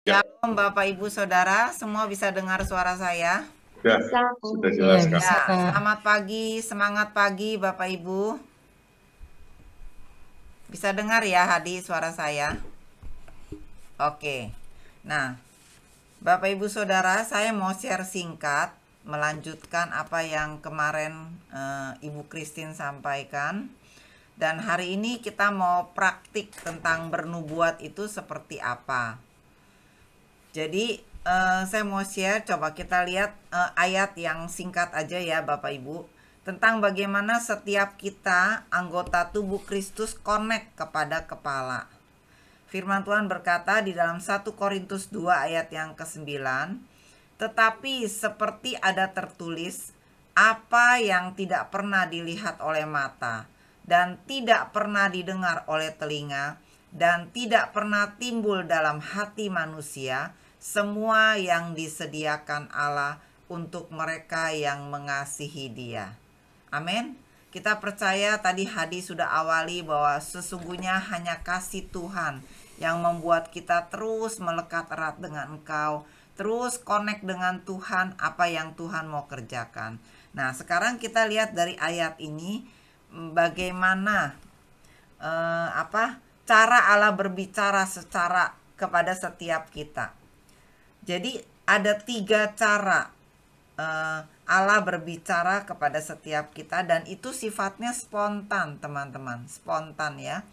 Ya, Shalom Bapak Ibu Saudara, semua bisa dengar suara saya? sudah, Bisa, sudah Iya, jelas, Kak. bisa, Ya, Kak. selamat pagi, semangat pagi Bapak Ibu. Bisa dengar ya Hadi suara saya? Oke. Nah, Bapak Ibu Saudara, saya mau share singkat melanjutkan apa yang kemarin Ibu Christine sampaikan. Dan hari ini kita mau praktik tentang bernubuat itu seperti apa. Jadi saya mau share, coba kita lihat ayat yang singkat aja ya Bapak Ibu. Tentang bagaimana setiap kita anggota tubuh Kristus connect kepada kepala. Firman Tuhan berkata di dalam 1 Korintus 2 ayat yang ke-9. Tetapi seperti ada tertulis, apa yang tidak pernah dilihat oleh mata, dan tidak pernah didengar oleh telinga, dan tidak pernah timbul dalam hati manusia, semua yang disediakan Allah untuk mereka yang mengasihi Dia. Amin. Kita percaya tadi Hadi sudah awali bahwa sesungguhnya hanya kasih Tuhan yang membuat kita terus melekat erat dengan Engkau, terus connect dengan Tuhan, apa yang Tuhan mau kerjakan. Nah, sekarang kita lihat dari ayat ini bagaimana cara Allah berbicara secara kepada setiap kita. Jadi ada 3 cara Allah berbicara kepada setiap kita, dan itu sifatnya spontan teman-teman, spontan ya.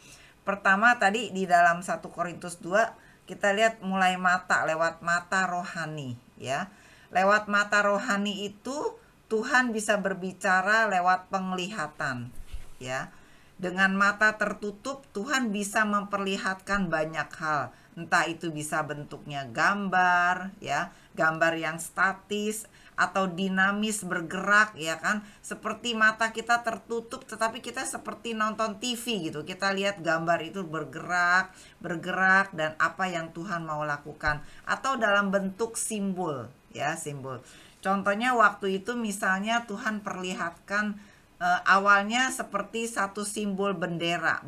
Pertama tadi di dalam 1 Korintus 2 kita lihat mulai mata, lewat mata rohani ya. Lewat mata rohani itu Tuhan bisa berbicara lewat penglihatan ya. Dengan mata tertutup Tuhan bisa memperlihatkan banyak hal. Entah itu bisa bentuknya gambar ya, gambar yang statis atau dinamis bergerak ya kan. Seperti mata kita tertutup tetapi kita seperti nonton TV gitu. Kita lihat gambar itu bergerak dan apa yang Tuhan mau lakukan, atau dalam bentuk simbol ya, simbol. Contohnya waktu itu misalnya Tuhan perlihatkan awalnya seperti satu simbol bendera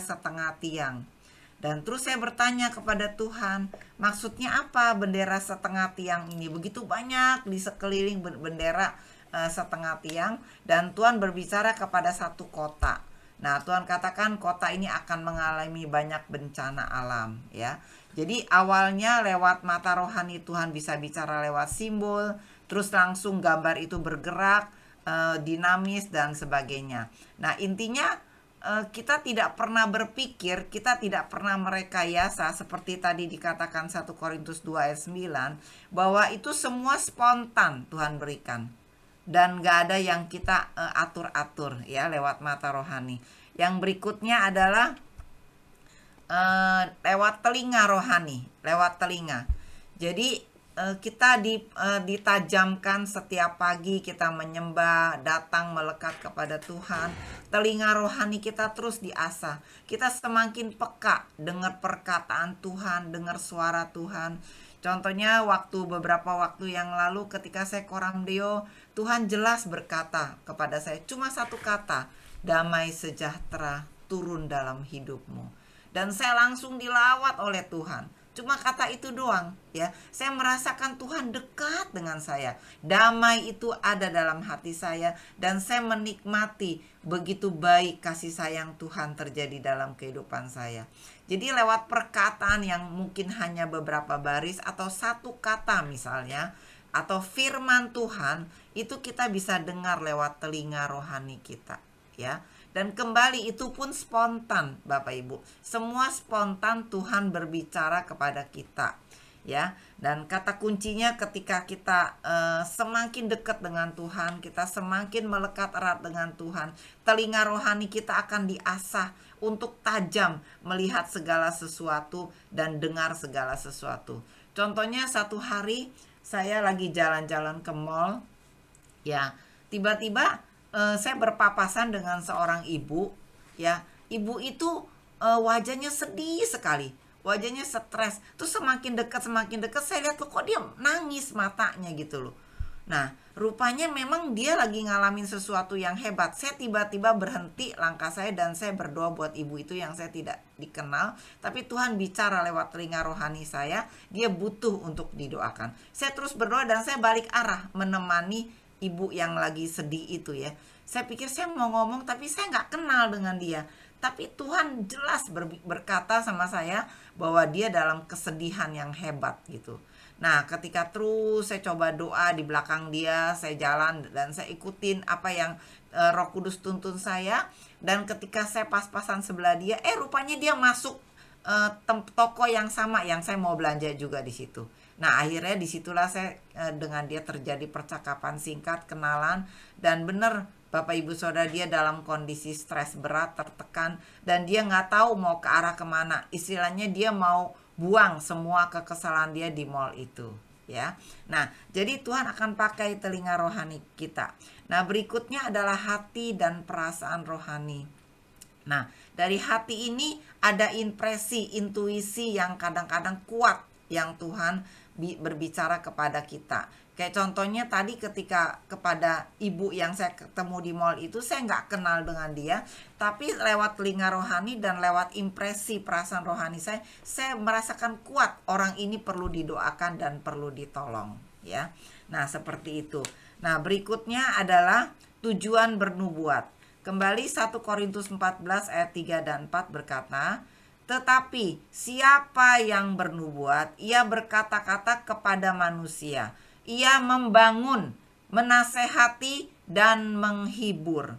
setengah tiang. Dan terus saya bertanya kepada Tuhan, maksudnya apa bendera setengah tiang ini? Begitu banyak di sekeliling bendera setengah tiang, dan Tuhan berbicara kepada satu kota. Nah, Tuhan katakan kota ini akan mengalami banyak bencana alam ya. Jadi awalnya lewat mata rohani Tuhan bisa bicara lewat simbol, terus langsung gambar itu bergerak, dinamis dan sebagainya. Nah, intinya kita tidak pernah berpikir, kita tidak pernah merekayasa seperti tadi dikatakan 1 Korintus 2 ayat 9, bahwa itu semua spontan Tuhan berikan. Dan gak ada yang kita atur-atur ya lewat mata rohani. Yang berikutnya adalah lewat telinga rohani, lewat telinga. Jadi kita ditajamkan setiap pagi kita menyembah, datang melekat kepada Tuhan. Telinga rohani kita terus diasah. Kita semakin peka dengar perkataan Tuhan, dengar suara Tuhan. Contohnya beberapa waktu yang lalu ketika saya koramdeo, Tuhan jelas berkata kepada saya cuma satu kata, damai sejahtera turun dalam hidupmu. Dan saya langsung dilawat oleh Tuhan. Cuma kata itu doang ya. Saya merasakan Tuhan dekat dengan saya. Damai itu ada dalam hati saya, dan saya menikmati begitu baik kasih sayang Tuhan terjadi dalam kehidupan saya. Jadi lewat perkataan yang mungkin hanya beberapa baris atau satu kata misalnya, atau firman Tuhan, itu kita bisa dengar lewat telinga rohani kita ya. Dan kembali itu pun spontan Bapak Ibu. Semua spontan Tuhan berbicara kepada kita ya. Dan kata kuncinya ketika kita semakin dekat dengan Tuhan, kita semakin melekat erat dengan Tuhan, telinga rohani kita akan diasah untuk tajam melihat segala sesuatu dan dengar segala sesuatu. Contohnya satu hari saya lagi jalan-jalan ke mall ya, tiba-tiba saya berpapasan dengan seorang ibu ya. Ibu itu wajahnya sedih sekali, wajahnya stres. Terus semakin dekat saya lihat loh, kok dia nangis matanya gitu loh. Nah, rupanya memang dia lagi ngalamin sesuatu yang hebat. Saya tiba-tiba berhenti langkah saya dan saya berdoa buat ibu itu yang saya tidak dikenal. Tapi Tuhan bicara lewat telinga rohani saya, dia butuh untuk didoakan. Saya terus berdoa dan saya balik arah menemani ibu yang lagi sedih itu ya. Saya pikir saya mau ngomong tapi saya nggak kenal dengan dia. Tapi Tuhan jelas berkata sama saya bahwa dia dalam kesedihan yang hebat gitu. Nah, ketika terus saya coba doa di belakang dia, saya jalan dan saya ikutin apa yang Roh Kudus tuntun saya. Dan ketika saya pas-pasan sebelah dia, rupanya dia masuk toko yang sama yang saya mau belanja juga di situ. Nah, akhirnya disitulah saya dengan dia terjadi percakapan singkat, kenalan, dan bener Bapak Ibu Saudara dia dalam kondisi stres berat, tertekan, dan dia nggak tahu mau ke arah kemana. Istilahnya dia mau buang semua kekesalan dia di mall itu ya. Nah, jadi Tuhan akan pakai telinga rohani kita. Nah, berikutnya adalah hati dan perasaan rohani. Nah, dari hati ini ada impresi, intuisi yang kadang-kadang kuat yang Tuhan berbicara kepada kita. Kayak contohnya tadi ketika kepada ibu yang saya ketemu di mall itu, saya nggak kenal dengan dia, tapi lewat telinga rohani dan lewat impresi perasaan rohani saya merasakan kuat orang ini perlu didoakan dan perlu ditolong ya. Nah, seperti itu. Nah, berikutnya adalah tujuan bernubuat. Kembali 1 Korintus 14 ayat 3 dan 4 berkata, tetapi siapa yang bernubuat, ia berkata-kata kepada manusia. Ia membangun, menasehati, dan menghibur.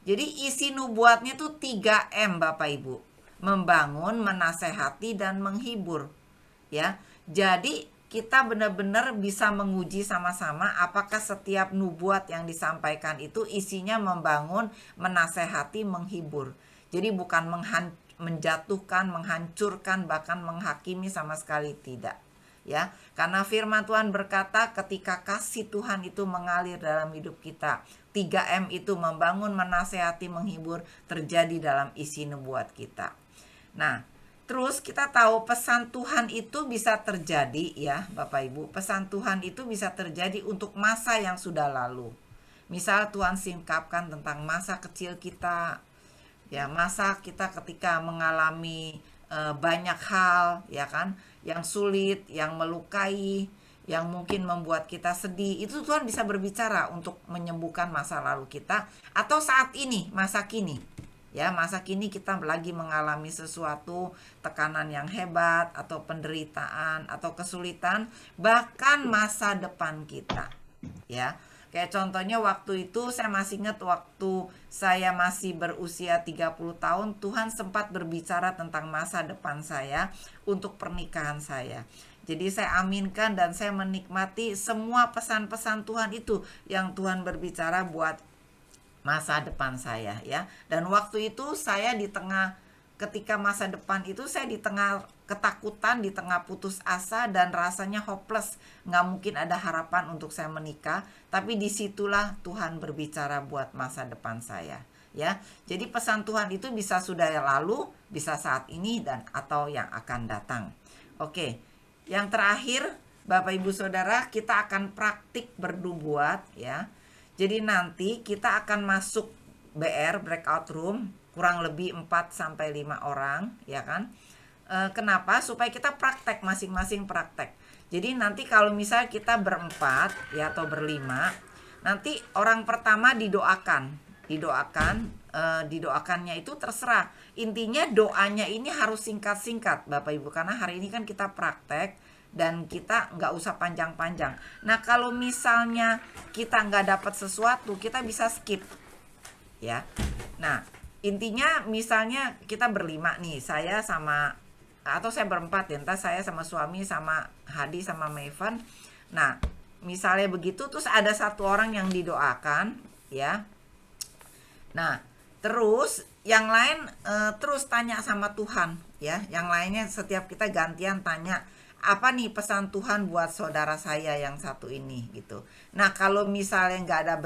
Jadi isi nubuatnya tuh 3M Bapak Ibu. Membangun, menasehati, dan menghibur. Ya, jadi kita benar-benar bisa menguji sama-sama apakah setiap nubuat yang disampaikan itu isinya membangun, menasehati, menghibur. Jadi bukan menjatuhkan, menghancurkan, bahkan menghakimi sama sekali tidak. Ya, karena firman Tuhan berkata ketika kasih Tuhan itu mengalir dalam hidup kita, 3M itu membangun, menasehati, menghibur terjadi dalam isi nubuat kita. Nah, terus kita tahu pesan Tuhan itu bisa terjadi ya Bapak Ibu. Pesan Tuhan itu bisa terjadi untuk masa yang sudah lalu. Misal Tuhan singkapkan tentang masa kecil kita, ya masa kita ketika mengalami banyak hal ya kan, yang sulit, yang melukai, yang mungkin membuat kita sedih. Itu Tuhan bisa berbicara untuk menyembuhkan masa lalu kita atau saat ini, masa kini. Ya, masa kini kita lagi mengalami sesuatu tekanan yang hebat atau penderitaan atau kesulitan, bahkan masa depan kita. Ya. Kayak contohnya waktu itu saya masih ingat waktu saya masih berusia 30 tahun, Tuhan sempat berbicara tentang masa depan saya untuk pernikahan saya. Jadi saya aminkan dan saya menikmati semua pesan-pesan Tuhan itu yang Tuhan berbicara buat masa depan saya ya. Dan waktu itu saya ketika masa depan itu saya di tengah ketakutan, di tengah putus asa dan rasanya hopeless, nggak mungkin ada harapan untuk saya menikah. Tapi disitulah Tuhan berbicara buat masa depan saya ya. Jadi pesan Tuhan itu bisa sudah lalu, bisa saat ini dan atau yang akan datang. Oke, yang terakhir Bapak Ibu Saudara, kita akan praktik bernubuat ya. Jadi nanti kita akan masuk BR, breakout room, kurang lebih 4-5 orang ya kan. Kenapa? Supaya kita praktek, masing-masing praktek. Jadi nanti kalau misalnya kita berempat ya atau berlima, nanti orang pertama didoakannya itu terserah. Intinya doanya ini harus singkat-singkat Bapak Ibu, karena hari ini kan kita praktek dan kita nggak usah panjang-panjang. Nah, kalau misalnya kita nggak dapat sesuatu, kita bisa skip ya. Nah, intinya misalnya kita berlima nih, saya berempat ya, entah saya sama suami, sama Hadi, sama Mevan. Nah, misalnya begitu, terus ada satu orang yang didoakan ya. Nah, terus yang lain terus tanya sama Tuhan ya. Yang lainnya setiap kita gantian tanya, apa nih pesan Tuhan buat saudara saya yang satu ini gitu. Nah, kalau misalnya nggak ada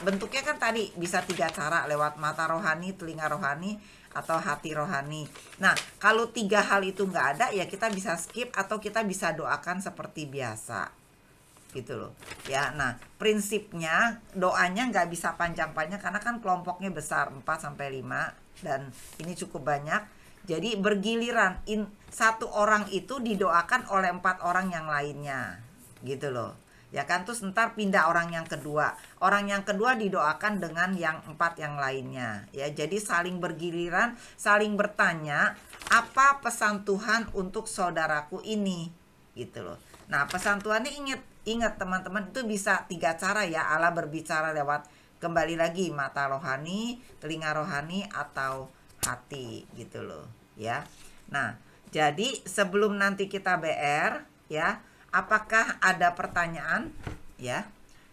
bentuknya kan tadi bisa 3 cara, lewat mata rohani, telinga rohani, atau hati rohani. Nah, kalau 3 hal itu nggak ada ya kita bisa skip atau kita bisa doakan seperti biasa gitu loh ya. Nah, prinsipnya doanya nggak bisa panjang-panjang karena kan kelompoknya besar 4 sampai 5 dan ini cukup banyak. Jadi bergiliran, satu orang itu didoakan oleh 4 orang yang lainnya gitu loh ya kan. Terus ntar pindah orang yang kedua didoakan dengan yang 4 yang lainnya ya. Jadi saling bergiliran, saling bertanya apa pesan Tuhan untuk saudaraku ini gitu loh. Nah, pesan Tuhan ini ingat teman-teman, itu bisa 3 cara ya Allah berbicara lewat, kembali lagi, mata rohani, telinga rohani, atau hati gitu loh ya. Nah, jadi sebelum nanti kita BR ya, apakah ada pertanyaan ya?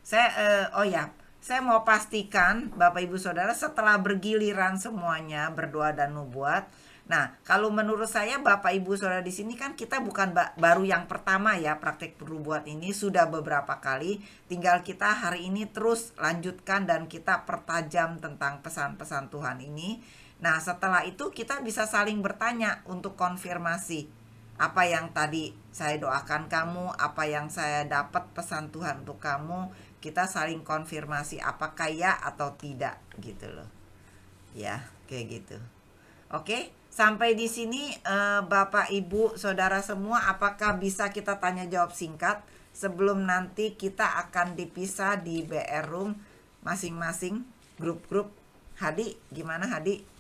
Saya mau pastikan Bapak Ibu Saudara setelah bergiliran semuanya berdoa dan nubuat. Nah, kalau menurut saya Bapak Ibu Saudara di sini kan kita bukan baru yang pertama ya praktek penubuat ini, sudah beberapa kali. Tinggal kita hari ini terus lanjutkan dan kita pertajam tentang pesan-pesan Tuhan ini. Nah, setelah itu kita bisa saling bertanya untuk konfirmasi. Apa yang tadi saya doakan kamu, apa yang saya dapat pesan Tuhan untuk kamu, kita saling konfirmasi apakah ya atau tidak gitu loh. Ya, kayak gitu. Oke, sampai di sini Bapak, Ibu, Saudara semua, apakah bisa kita tanya jawab singkat sebelum nanti kita akan dipisah di BR Room masing-masing grup-grup. Hadi, gimana Hadi?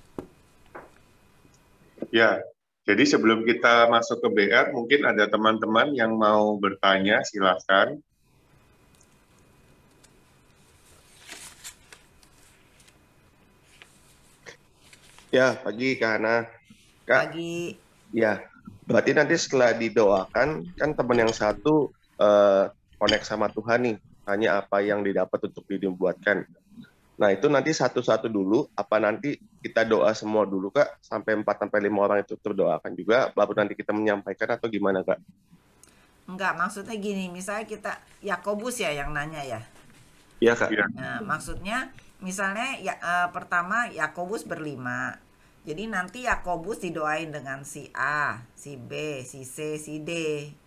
Ya, jadi sebelum kita masuk ke BR, mungkin ada teman-teman yang mau bertanya, silakan. Ya, pagi Kak Hana. Kak, Pagi. ya, berarti nanti setelah didoakan, kan teman yang satu connect sama Tuhan nih, tanya apa yang didapat untuk dibuatkan. Nah, itu nanti satu-satu dulu, apa nanti kita doa semua dulu Kak, sampai 4 sampai 5 orang itu terdoakan juga, baru nanti kita menyampaikan atau gimana Kak? Enggak, maksudnya gini, misalnya kita, Yakobus ya yang nanya ya. Iya Kak. Nah, maksudnya misalnya ya, pertama Yakobus berlima. Jadi nanti Yakobus didoain dengan si A, si B, si C, si D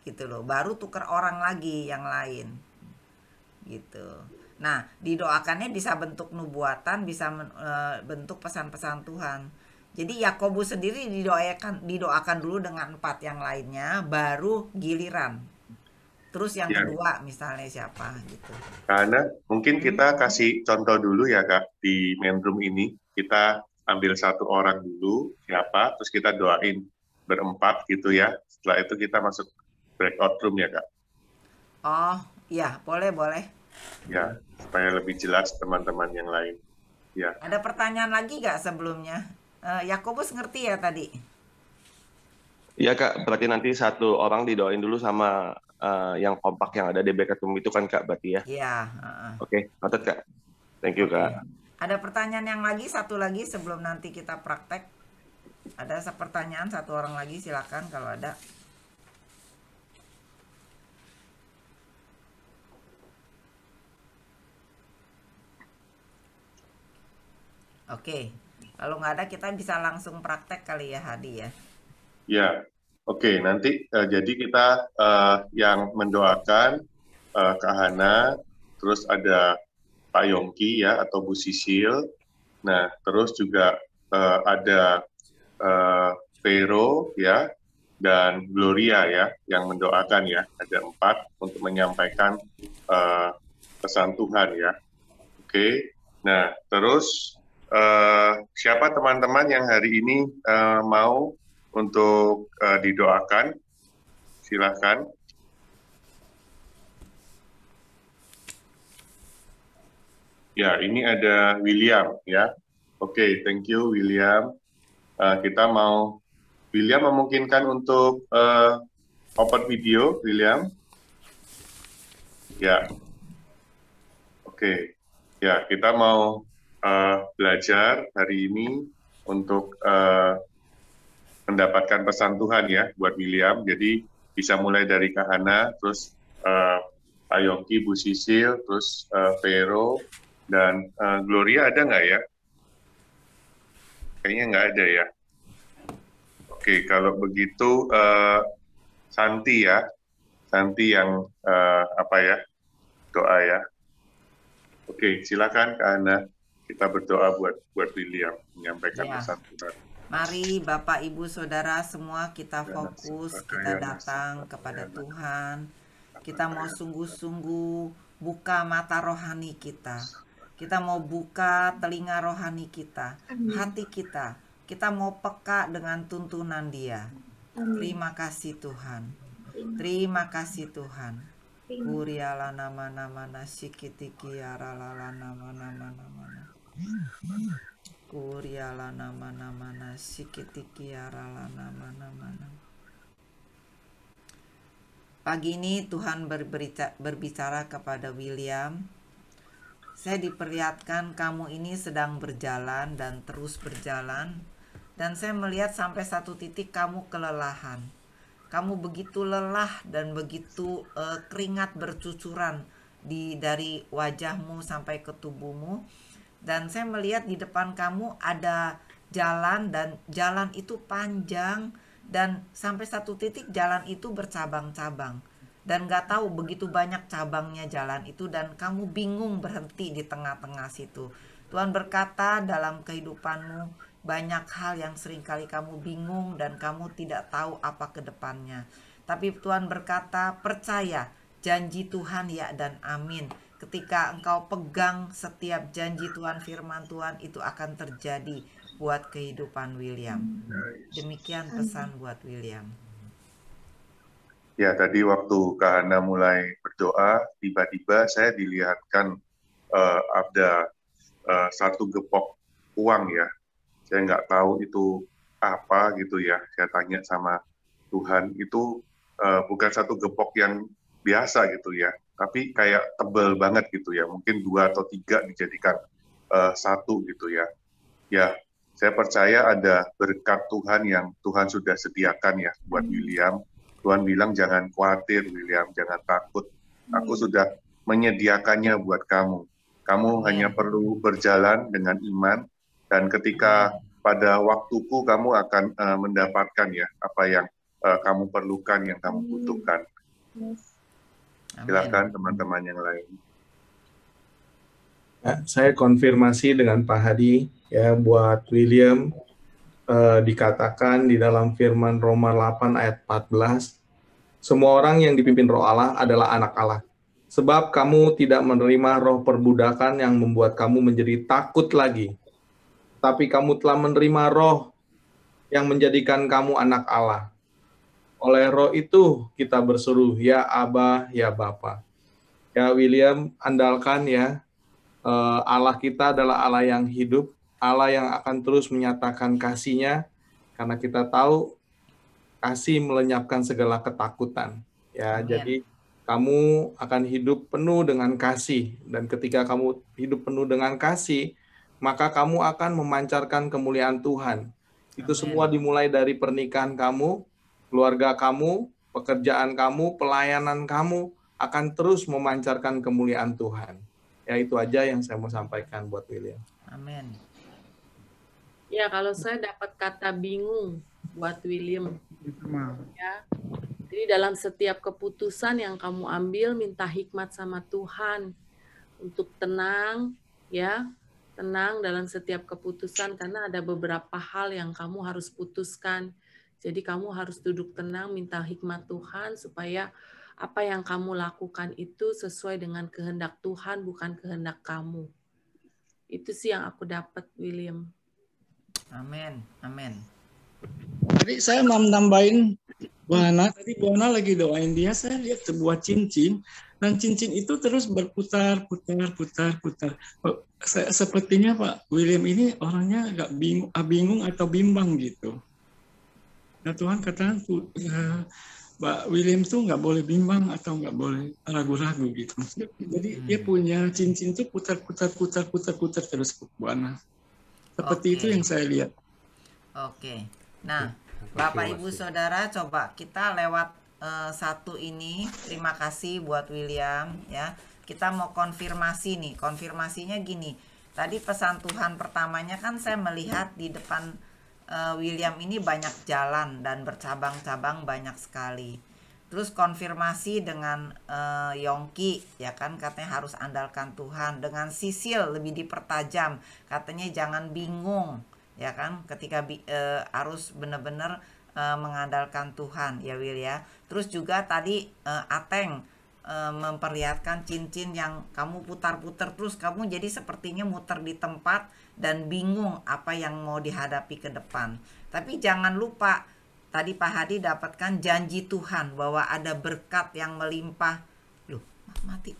gitu loh. Baru tuker orang lagi yang lain. Gitu. Nah, didoakannya bisa bentuk nubuatan, bisa bentuk pesan-pesan Tuhan. Jadi Yakobus sendiri didoakan dulu dengan 4 yang lainnya, baru giliran. Terus yang Ya, kedua misalnya siapa gitu. karena mungkin kita kasih contoh dulu ya Kak, di main room ini, kita ambil satu orang dulu, siapa, terus kita doain berempat gitu ya, setelah itu kita masuk breakout room ya Kak. Oh, iya, boleh, boleh. Ya, supaya lebih jelas teman-teman yang lain. Ya, Ada pertanyaan lagi gak sebelumnya? Yakobus ngerti ya tadi? iya Kak, berarti nanti satu orang didoain dulu sama yang kompak yang ada di breakout room itu kan Kak, berarti ya. Iya, heeh. Oke, noted Kak. Thank you Oke. Kak. Ada pertanyaan yang lagi, satu lagi sebelum nanti kita praktek. Ada pertanyaan satu orang lagi, silakan kalau ada. Oke. Kalau nggak ada kita bisa langsung praktek kali ya Hadi ya. Ya, oke, nanti jadi kita yang mendoakan Kak Hana, terus ada Pak Yongki ya atau Bu Sisil. Nah, terus juga ada Vero ya dan Gloria ya yang mendoakan ya. Ada 4 untuk menyampaikan pesan Tuhan ya. Oke. Nah, terus siapa teman-teman yang hari ini mau untuk didoakan? Silahkan. Ya, ini ada William ya. Oke, thank you William. Kita mau William memungkinkan untuk open video, William. Ya, oke. Ya, kita mau belajar hari ini untuk mendapatkan pesan Tuhan ya buat William. Jadi bisa mulai dari Kak Hana, terus Pak Yongki, Bu Sisil, terus Vero, dan Gloria ada nggak ya? Kayaknya nggak ada ya. Oke, kalau begitu Santi ya, Santi yang apa ya? doa ya. Oke, silakan Kak Ana. Kita berdoa buat William menyampaikan Ya, pesan Tuhan. mari Bapak Ibu Saudara semua kita Ya, fokus, kita Kaya nasi, datang kepada Kaya nasi, Tuhan. Kita mau Kaya sungguh-sungguh buka mata rohani kita. Kita mau buka telinga rohani kita, Amin. hati kita. Kita mau peka dengan tuntunan Dia. Amin. Terima kasih Tuhan. Terima Terima kasih Tuhan. kasih. Kuriala nama-nama nasikitiki aralala nama-nama nama. Kuriala nama-nama nasikitiki arala nama-nama. Pagi ini Tuhan berbicara kepada William. Saya diperlihatkan kamu ini sedang berjalan dan terus berjalan. Dan saya melihat sampai satu titik kamu kelelahan. Kamu begitu lelah dan begitu keringat bercucuran dari wajahmu sampai ke tubuhmu. Dan saya melihat di depan kamu ada jalan dan jalan itu panjang. Dan sampai satu titik jalan itu bercabang-cabang. Dan gak tahu begitu banyak cabangnya jalan itu dan kamu bingung berhenti di tengah-tengah situ. Tuhan berkata dalam kehidupanmu banyak hal yang seringkali kamu bingung dan kamu tidak tahu apa ke depannya. Tapi Tuhan berkata percaya janji Tuhan ya dan amin. Ketika engkau pegang setiap janji Tuhan, firman Tuhan itu akan terjadi buat kehidupan William. Demikian pesan buat William. Ya, tadi waktu Kak Hana mulai berdoa, tiba-tiba saya dilihatkan ada satu gepok uang ya. Saya nggak tahu itu apa gitu ya. Saya tanya sama Tuhan, itu bukan satu gepok yang biasa gitu ya, tapi kayak tebel banget gitu ya. Mungkin 2 atau 3 dijadikan satu gitu ya. Ya, saya percaya ada berkat Tuhan yang Tuhan sudah sediakan ya buat William. Tuhan bilang jangan khawatir William, jangan takut. Aku sudah menyediakannya buat kamu. Kamu hanya perlu berjalan dengan iman dan ketika pada waktuku kamu akan mendapatkan ya apa yang kamu perlukan, yang kamu butuhkan. Silakan teman-teman yang lain. Ya, saya konfirmasi dengan Pak Hadi ya buat William. Dikatakan di dalam firman Roma 8 ayat 14, semua orang yang dipimpin roh Allah adalah anak Allah. Sebab kamu tidak menerima roh perbudakan yang membuat kamu menjadi takut lagi. Tapi kamu telah menerima roh yang menjadikan kamu anak Allah. Oleh roh itu kita berseru, ya Aba, ya Bapa. Ya William, andalkan ya, Allah kita adalah Allah yang hidup, Allah yang akan terus menyatakan kasih-Nya, karena kita tahu kasih melenyapkan segala ketakutan. Ya, jadi kamu akan hidup penuh dengan kasih, dan ketika kamu hidup penuh dengan kasih, maka kamu akan memancarkan kemuliaan Tuhan. Itu semua dimulai dari pernikahan kamu, keluarga kamu, pekerjaan kamu, pelayanan kamu akan terus memancarkan kemuliaan Tuhan. Ya, itu aja yang saya mau sampaikan buat William. Amin. Ya, kalau saya dapat kata bingung buat William. Ya. Jadi dalam setiap keputusan yang kamu ambil, minta hikmat sama Tuhan untuk tenang, ya, tenang dalam setiap keputusan karena ada beberapa hal yang kamu harus putuskan. Jadi kamu harus duduk tenang, minta hikmat Tuhan supaya apa yang kamu lakukan itu sesuai dengan kehendak Tuhan, bukan kehendak kamu. Itu sih yang aku dapat, William. Amin, amin. Tadi saya mau nambahin Bu Hana, tadi Bu Hana lagi doain dia, saya lihat sebuah cincin, dan cincin itu terus berputar. Sepertinya Pak William ini orangnya agak bingung atau bimbang gitu. Nah Tuhan katakan, Pak William tuh nggak boleh bimbang atau nggak boleh ragu-ragu gitu. Jadi dia punya cincin tuh putar terus Bu Hana. Seperti itu yang saya lihat. Oke. Nah, Bapak Ibu Saudara, coba kita lewat satu ini. Terima kasih buat William ya. Kita mau konfirmasi nih. Konfirmasinya gini. Tadi pesan Tuhan pertamanya kan saya melihat di depan William ini banyak jalan dan bercabang-cabang banyak sekali. Terus konfirmasi dengan Yongki, ya kan, katanya harus andalkan Tuhan. Dengan Sisil lebih dipertajam, katanya jangan bingung, ya kan, ketika harus benar-benar mengandalkan Tuhan, ya Will ya. Terus juga tadi Ateng memperlihatkan cincin yang kamu putar-putar terus, kamu jadi sepertinya muter di tempat dan bingung apa yang mau dihadapi ke depan. Tapi jangan lupa, tadi Pak Hadi dapatkan janji Tuhan bahwa ada berkat yang melimpah. Loh, mati.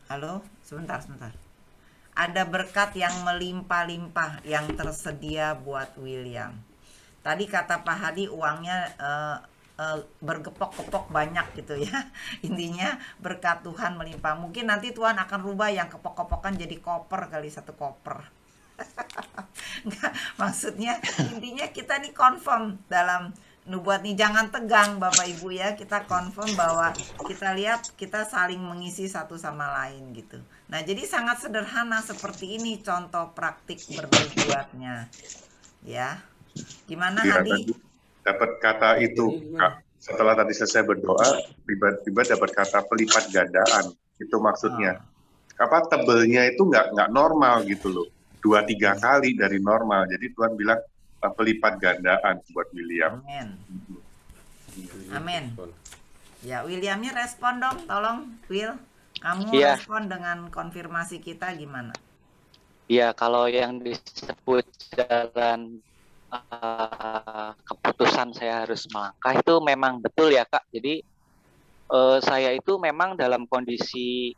Halo, sebentar. Ada berkat yang melimpah-limpah yang tersedia buat William. Tadi kata Pak Hadi uangnya bergepok-gepok banyak gitu ya. Intinya berkat Tuhan melimpah. Mungkin nanti Tuhan akan rubah yang kepok-kepokan jadi koper kali, 1 koper. Enggak, maksudnya intinya kita nih confirm dalam nubuat nih, jangan tegang Bapak Ibu ya, kita confirm bahwa kita lihat kita saling mengisi satu sama lain gitu. Nah, jadi sangat sederhana seperti ini contoh praktik bernubuatnya ya. Gimana Ya, Hadi? dapat kata itu, Kak. Setelah tadi selesai berdoa, tiba-tiba dapat kata pelipat gandaan. Itu maksudnya. Apa tebelnya itu nggak normal gitu loh. 2-3 kali dari normal. Jadi Tuhan bilang pelipat gandaan buat William. Amin. Ya, Williamnya respon dong, tolong Will. Kamu respon dengan konfirmasi kita gimana? Iya, kalau yang disebut jalan keputusan saya harus melangkah itu memang betul ya Kak. Jadi saya itu memang dalam kondisi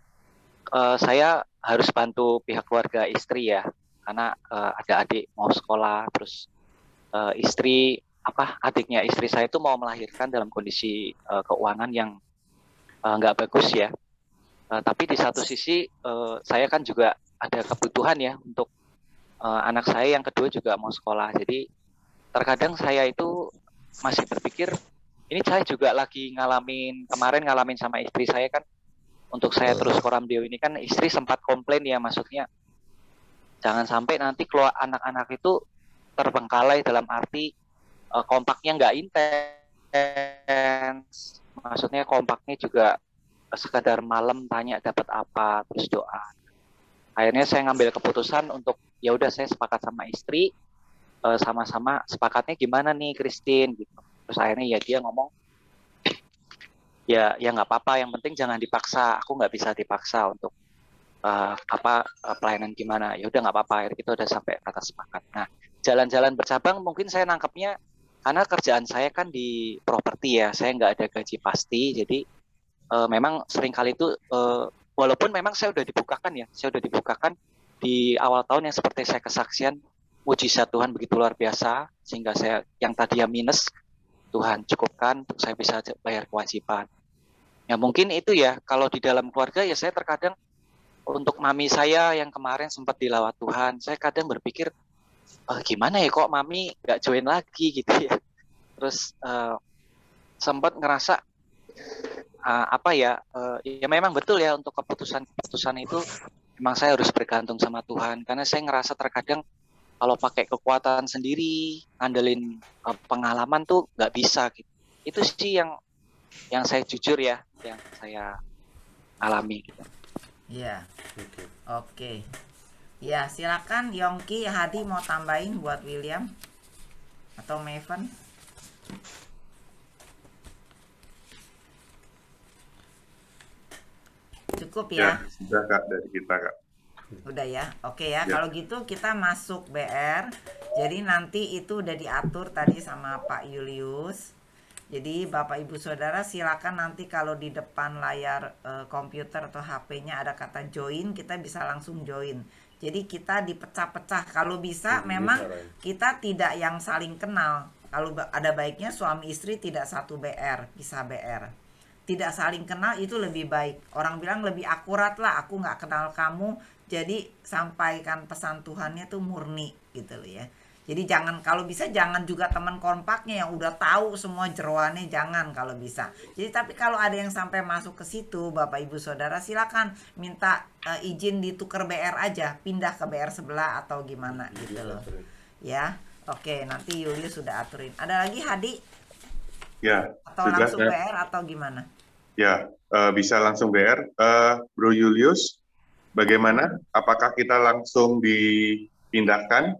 saya harus bantu pihak keluarga istri ya, karena ada adik mau sekolah, terus adiknya istri saya itu mau melahirkan dalam kondisi keuangan yang nggak bagus ya. Tapi di satu sisi saya kan juga ada kebutuhan ya untuk anak saya yang kedua juga mau sekolah. Jadi terkadang saya itu masih berpikir, ini saya juga lagi kemarin ngalamin sama istri saya kan, untuk saya terus Koramdeo ini kan istri sempat komplain ya, maksudnya jangan sampai nanti keluar anak-anak itu terbengkalai dalam arti kompaknya nggak intens, maksudnya kompaknya juga sekadar malam tanya dapat apa terus doa. Akhirnya saya ngambil keputusan untuk ya udah saya sepakat sama istri, sama-sama sepakatnya gimana nih Christine gitu. Terus akhirnya ya dia ngomong ya nggak apa-apa, yang penting jangan dipaksa, aku nggak bisa dipaksa untuk pelayanan gimana, ya udah nggak apa-apa. Akhirnya kita udah sampai kata sepakat. Nah, jalan-jalan bercabang mungkin saya nangkepnya karena kerjaan saya kan di properti ya, saya nggak ada gaji pasti, jadi memang seringkali itu walaupun memang saya udah dibukakan di awal tahun yang seperti saya kesaksian, mujizat Tuhan begitu luar biasa sehingga saya yang tadinya minus Tuhan cukupkan untuk saya bisa bayar kewajiban. Ya mungkin itu ya, kalau di dalam keluarga ya saya terkadang untuk mami saya yang kemarin sempat dilawat Tuhan, saya kadang berpikir gimana ya kok mami nggak join lagi gitu ya. Terus sempat ngerasa ya memang betul ya, untuk keputusan itu memang saya harus bergantung sama Tuhan, karena saya ngerasa terkadang kalau pakai kekuatan sendiri, ngandelin pengalaman tuh nggak bisa gitu. Itu sih yang saya jujur ya, yang saya alami gitu. Iya. Oke. Ya, silakan Yongki, Hadi mau tambahin buat William atau Maven. Cukup ya? Sudah Kak, dari kita Kak. Udah ya, oke ya. Kalau gitu kita masuk BR. Jadi nanti itu udah diatur tadi sama Pak Julius. Jadi Bapak Ibu Saudara silakan nanti kalau di depan layar komputer atau HP-nya ada kata join, kita bisa langsung join. Jadi kita dipecah-pecah. Kalau bisa memang kita tidak yang saling kenal. Kalau ada baiknya suami istri tidak satu BR, bisa BR. Tidak saling kenal itu lebih baik. Orang bilang lebih akurat lah, aku nggak kenal kamu, jadi sampaikan pesan Tuhannya tuh murni gitu loh ya. Jadi jangan, kalau bisa jangan juga teman kompaknya yang udah tahu semua jeroannya, jangan kalau bisa. Jadi tapi kalau ada yang sampai masuk ke situ, Bapak Ibu Saudara silakan minta izin ditukar BR aja, pindah ke BR sebelah atau gimana gitu loh. Ya. Oke, nanti Julius sudah aturin. Ada lagi Hadi? Ya, Atau sudah. langsung BR atau gimana? Ya, bisa langsung BR. Bro Julius, bagaimana? Apakah kita langsung dipindahkan?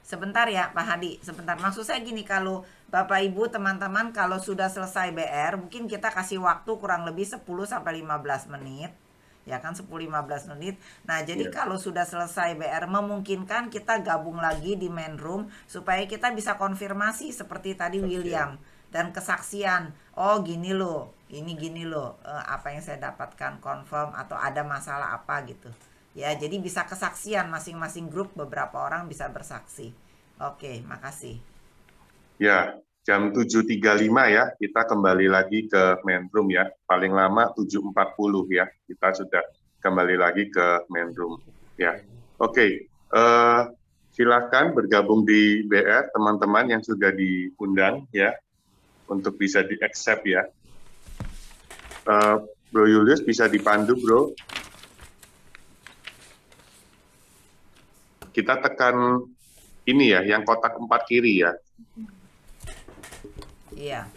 Sebentar ya Pak Hadi, sebentar. Maksud saya gini, kalau Bapak Ibu teman-teman kalau sudah selesai BR, mungkin kita kasih waktu kurang lebih 10 sampai 15 menit. Ya kan 10-15 menit. Nah, jadi Ya. kalau sudah selesai BR memungkinkan kita gabung lagi di main room supaya kita bisa konfirmasi seperti tadi William dan kesaksian. Oh, gini loh. Ini gini loh, apa yang saya dapatkan confirm atau ada masalah apa gitu. Ya, jadi bisa kesaksian masing-masing grup, beberapa orang bisa bersaksi. Oke, makasih. Ya, jam 7.35 ya, kita kembali lagi ke main room ya. Paling lama 7.40 ya, kita sudah kembali lagi ke main room. Ya, oke. Silakan bergabung di BR, teman-teman yang sudah diundang ya, untuk bisa di-accept ya. Bro Julius bisa dipandu, bro. Kita tekan ini ya, yang kotak 4 kiri ya. Iya.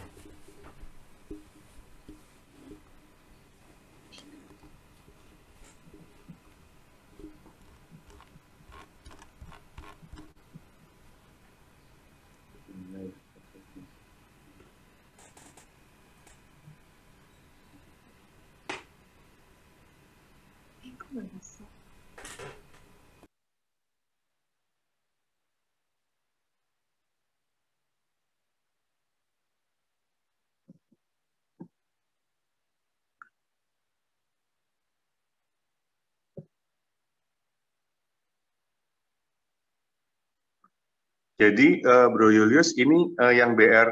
Jadi Bro Julius ini yang BR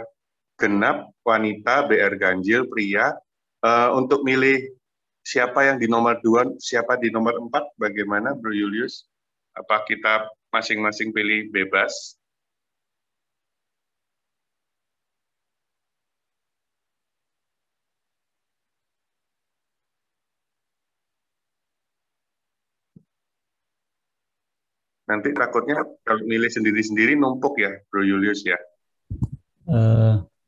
genap, wanita, BR ganjil, pria. Untuk milih siapa yang di nomor 2, siapa di nomor 4, bagaimana Bro Julius? Apa kita masing-masing pilih bebas? Nanti takutnya kalau milih sendiri-sendiri numpuk ya, Bro Julius ya.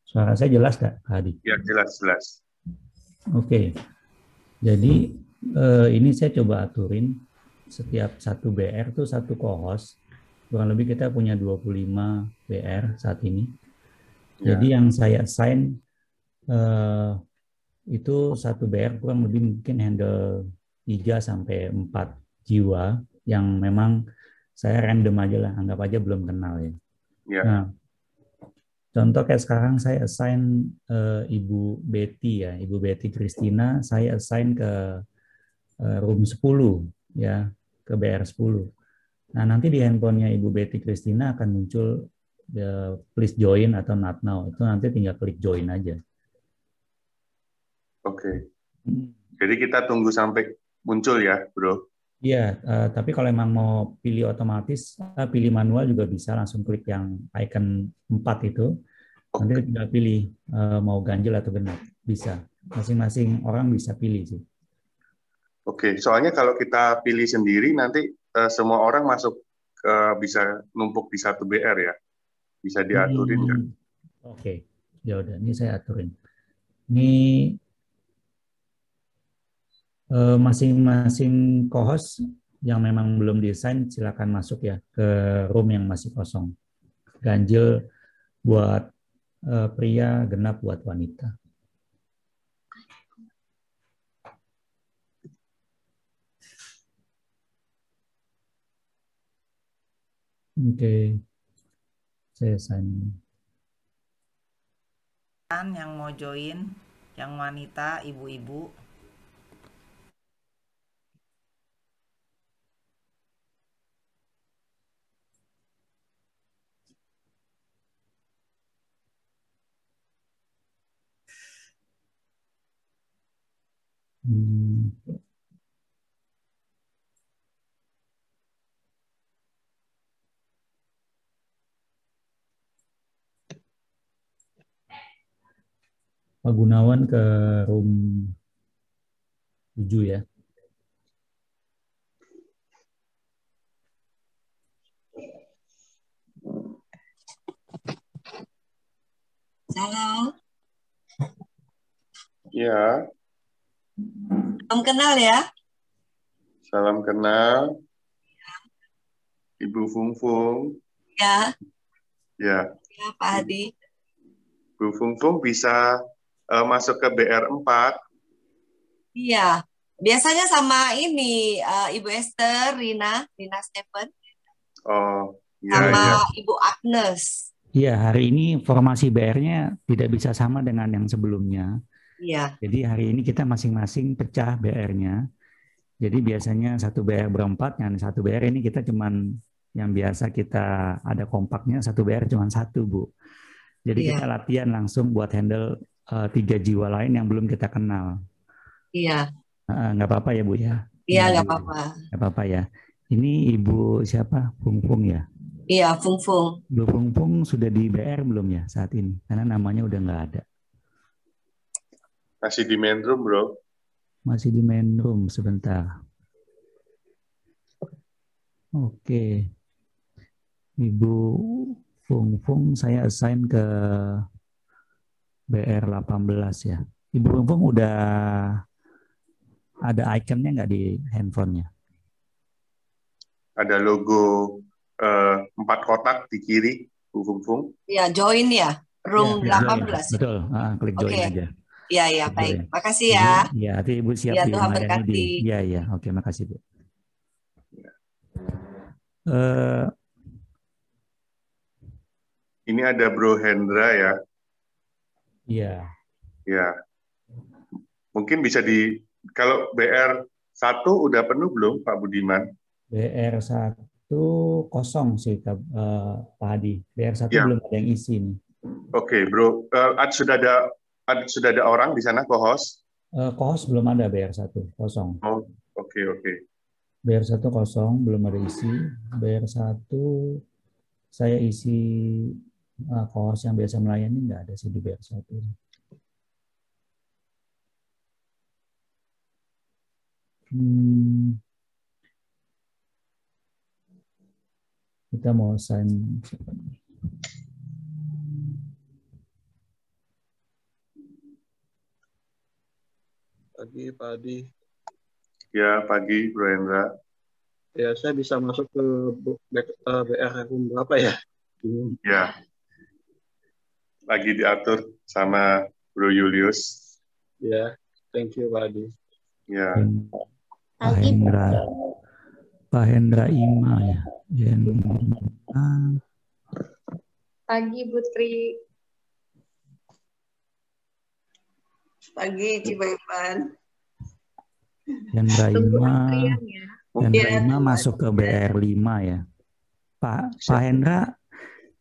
Suara saya jelas nggak, Kak Hadi? Ya, jelas-jelas. Oke. Jadi ini saya coba aturin setiap satu BR tuh satu co-host. Kurang lebih kita punya 25 BR saat ini. Ya. Jadi yang saya assign itu satu BR kurang lebih mungkin handle 3 sampai 4 jiwa yang memang saya random aja lah, anggap aja belum kenal ya. Ya. Nah, contoh kayak sekarang saya assign Ibu Betty ya, Ibu Betty Christina, saya assign ke room 10 ya, ke BR 10. Nah, nanti di handphonenya Ibu Betty Christina akan muncul please join atau not now. Itu nanti tinggal klik join aja. Oke. Jadi kita tunggu sampai muncul ya, Bro. Iya, tapi kalau emang mau pilih otomatis, pilih manual juga bisa, langsung klik yang icon 4 itu. Nanti tinggal pilih mau ganjil atau genap. Bisa. Masing-masing orang bisa pilih sih. Oke, soalnya kalau kita pilih sendiri nanti semua orang masuk bisa numpuk di satu BR ya. Bisa diaturin kan? Oke. Ya udah, ini saya aturin. Ini masing-masing co-host yang memang belum desain silakan masuk ya ke room yang masih kosong. Ganjil buat pria, genap buat wanita. Oke. Saya sign. Yang mau join, yang wanita, ibu-ibu. Pak Gunawan ke room 7 ya. Halo. Ya, Salam kenal ya. salam kenal. Ibu Fung. Ya, Ya, ya Pak Hadi. Bu Fung bisa masuk ke BR4. Iya, biasanya sama ini Ibu Esther, Rina Stephen, Oh, sama ya. Ibu Agnes. Iya, hari ini formasi BR-nya tidak bisa sama dengan yang sebelumnya. Iya, Jadi hari ini kita masing-masing pecah BR-nya. Jadi biasanya satu BR berempat, yang satu BR ini kita cuman yang biasa kita ada kompaknya satu BR cuman satu, Bu. Jadi iya, kita latihan langsung buat handle 3 jiwa lain yang belum kita kenal. iya, Nggak apa-apa ya, Bu ya? iya, Ini nggak Ibu. apa-apa. Nggak apa-apa ya. Ini Ibu siapa? Fung ya? Iya, Fung. Ibu Fung sudah di BR belum ya saat ini? Karena namanya udah nggak ada. Masih di main room, bro. Masih di main room sebentar. Oke. Ibu Fung saya assign ke BR 18 ya. Ibu Fung udah ada ikonnya nggak di handphonenya? Ada logo 4 kotak di kiri, Bu Fung. Iya, join ya, room Ya, 18. betul. Klik join Oke. aja. Iya, Klik baik. join. Makasih ya. Iya, nanti Ibu siap Ya, Tuhan melayani di. berkati. Iya. Oke, makasih Bu. Ini ada Bro Hendra ya. Iya. Ya. Mungkin bisa kalau BR1 udah penuh belum, Pak Budiman? BR1 kosong sih, Pak Hadi. BR1 Ya. belum ada yang isi nih. Oke, Bro. Sudah ada orang di sana, co-host? Co-host belum ada BR1, kosong. Oh, oke. BR1 kosong, belum ada isi. BR1 saya isi co-host yang biasa melayani nggak ada sih di BR1. Kita mau sign siapa nih? Pagi, Pak Adi. Ya, pagi, Bro Hendra. Ya, saya bisa masuk ke BR room berapa ya? Ya. Lagi diatur sama Bro Julius. Ya, thank you, Pak Adi. Ya. Pak Hendra Ima ya. Pagi, Putri. Pagi, Cibayan. Hendra Ya. Ima masuk ke BR5 ya. Pak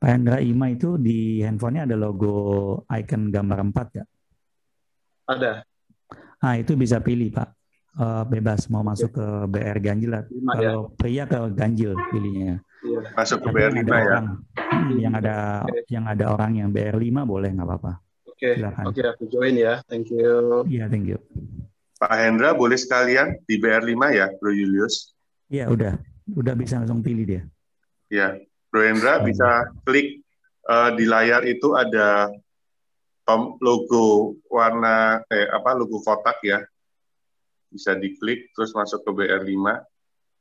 Hendra Ima itu di handphonenya ada logo icon gambar 4 ya? Ada. Nah, itu bisa pilih, Pak. Bebas mau masuk ke BR ganjil. Kalau pria ke ganjil pilihnya. Iya. Masuk ke Tapi BR5 ya. Yang ada orang yang BR5 boleh, nggak apa-apa. Oke, aku join ya. Thank you. Iya, thank you. Pak Hendra boleh sekalian di BR5 ya, Bro Julius? Iya, udah bisa langsung pilih dia. Ya, Bro Hendra bisa klik di layar itu ada logo warna logo kotak ya. Bisa diklik terus masuk ke BR5.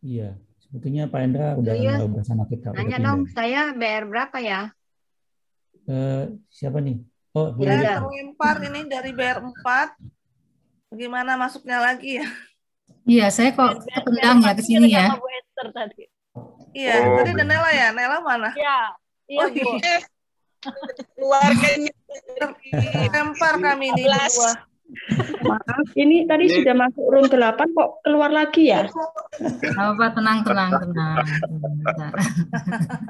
Iya, sebetulnya Pak Hendra udah bersama kita. Nanya dong, saya BR berapa ya? Siapa nih? Oh, ya, terlempar ini dari BR4. Gimana masuknya lagi ya? Iya, saya kok ketendang ya ke sini ya. Iya, tadi ada Nela ya. Nela mana? Iya, Bu. Keluarganya lempar kami ini berdua. Maaf, ini tadi sudah masuk room 8 kok keluar lagi ya? Apa, tenang.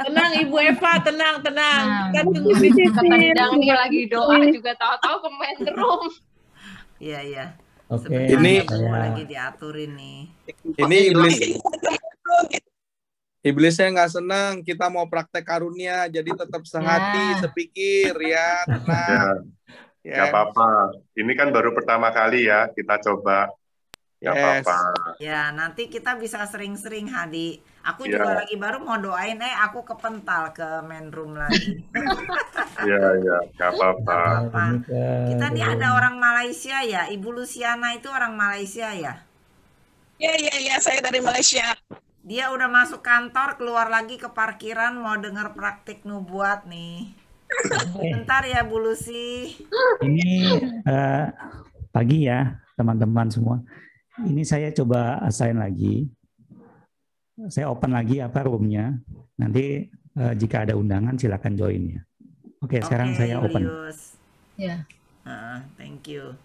Tenang Ibu Eva, tenang. Kita tunggu di sini. Kadang nih lagi doa juga tahu-tahu ke main room. Iya. Oke, ini lagi diaturin nih. Ini iblisnya nggak senang. Kita mau praktek karunia, jadi tetap sehati, sepikir ya, tenang. Ya. Nggak apa-apa. Ini kan baru pertama kali ya kita coba. Nggak apa-apa. Ya, nanti kita bisa sering-sering, Hadi. Aku Ya. juga lagi baru mau doain, aku kepental ke main room lagi. Ya, nggak apa-apa. Kita nih ada orang Malaysia ya, Ibu Luciana itu orang Malaysia ya? Iya, saya dari Malaysia. Dia udah masuk kantor, keluar lagi ke parkiran, mau denger praktik nubuat nih. Bentar ya, Bu Lucy. Ini pagi ya, teman-teman semua. Ini saya coba assign lagi. Saya open lagi roomnya. Nanti jika ada undangan silakan join ya. Oke, sekarang saya open. Ya. Thank you.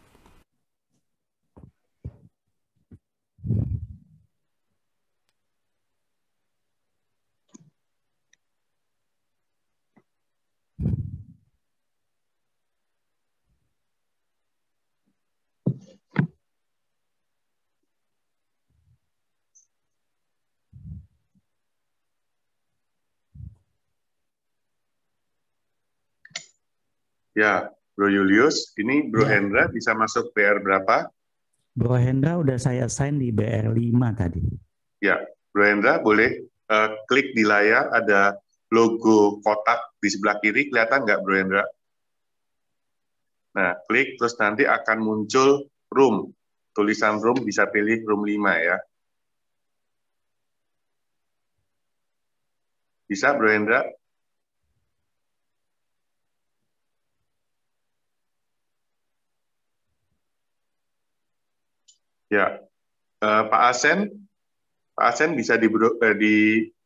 Ya, Bro Julius, ini Bro Hendra bisa masuk BR berapa? Bro Hendra udah saya assign di BR 5 tadi. Ya, Bro Hendra boleh klik di layar, ada logo kotak di sebelah kiri, kelihatan nggak Bro Hendra? Nah, klik, terus nanti akan muncul room. Tulisan room bisa pilih room 5 ya. Bisa Bro Hendra? Ya, Pak Asen bisa di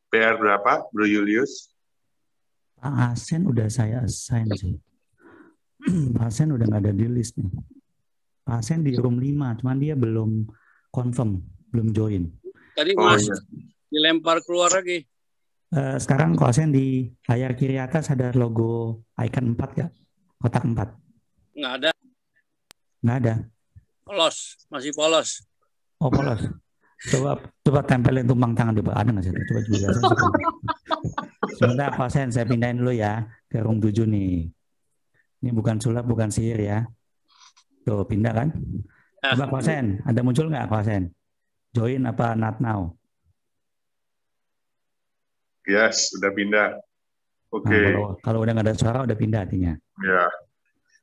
PR berapa, Bro Julius? Pak Asen udah saya assign sih. Pak Asen udah nggak ada di list nih. Pak Asen di room 5, cuman dia belum confirm, belum join. Tadi masuk, dilempar keluar lagi. Sekarang Pak Asen di layar kiri atas ada logo icon 4 ya? Kotak 4. Nggak ada. Nggak ada. Polos, masih polos. Oh, polos. Coba tempelin tumpang tangan coba. Ada nggak sih? Coba juga. Sebentar, Pak Sen, saya pindahin dulu ya ke room 7 nih. Ini bukan sulap, bukan sihir ya. Tuh, pindah kan? Coba Pak Sen, ada muncul nggak Pak Sen? Join apa not now? Yes, udah pindah. Oke. Nah, kalau udah nggak ada suara, udah pindah artinya. Ya.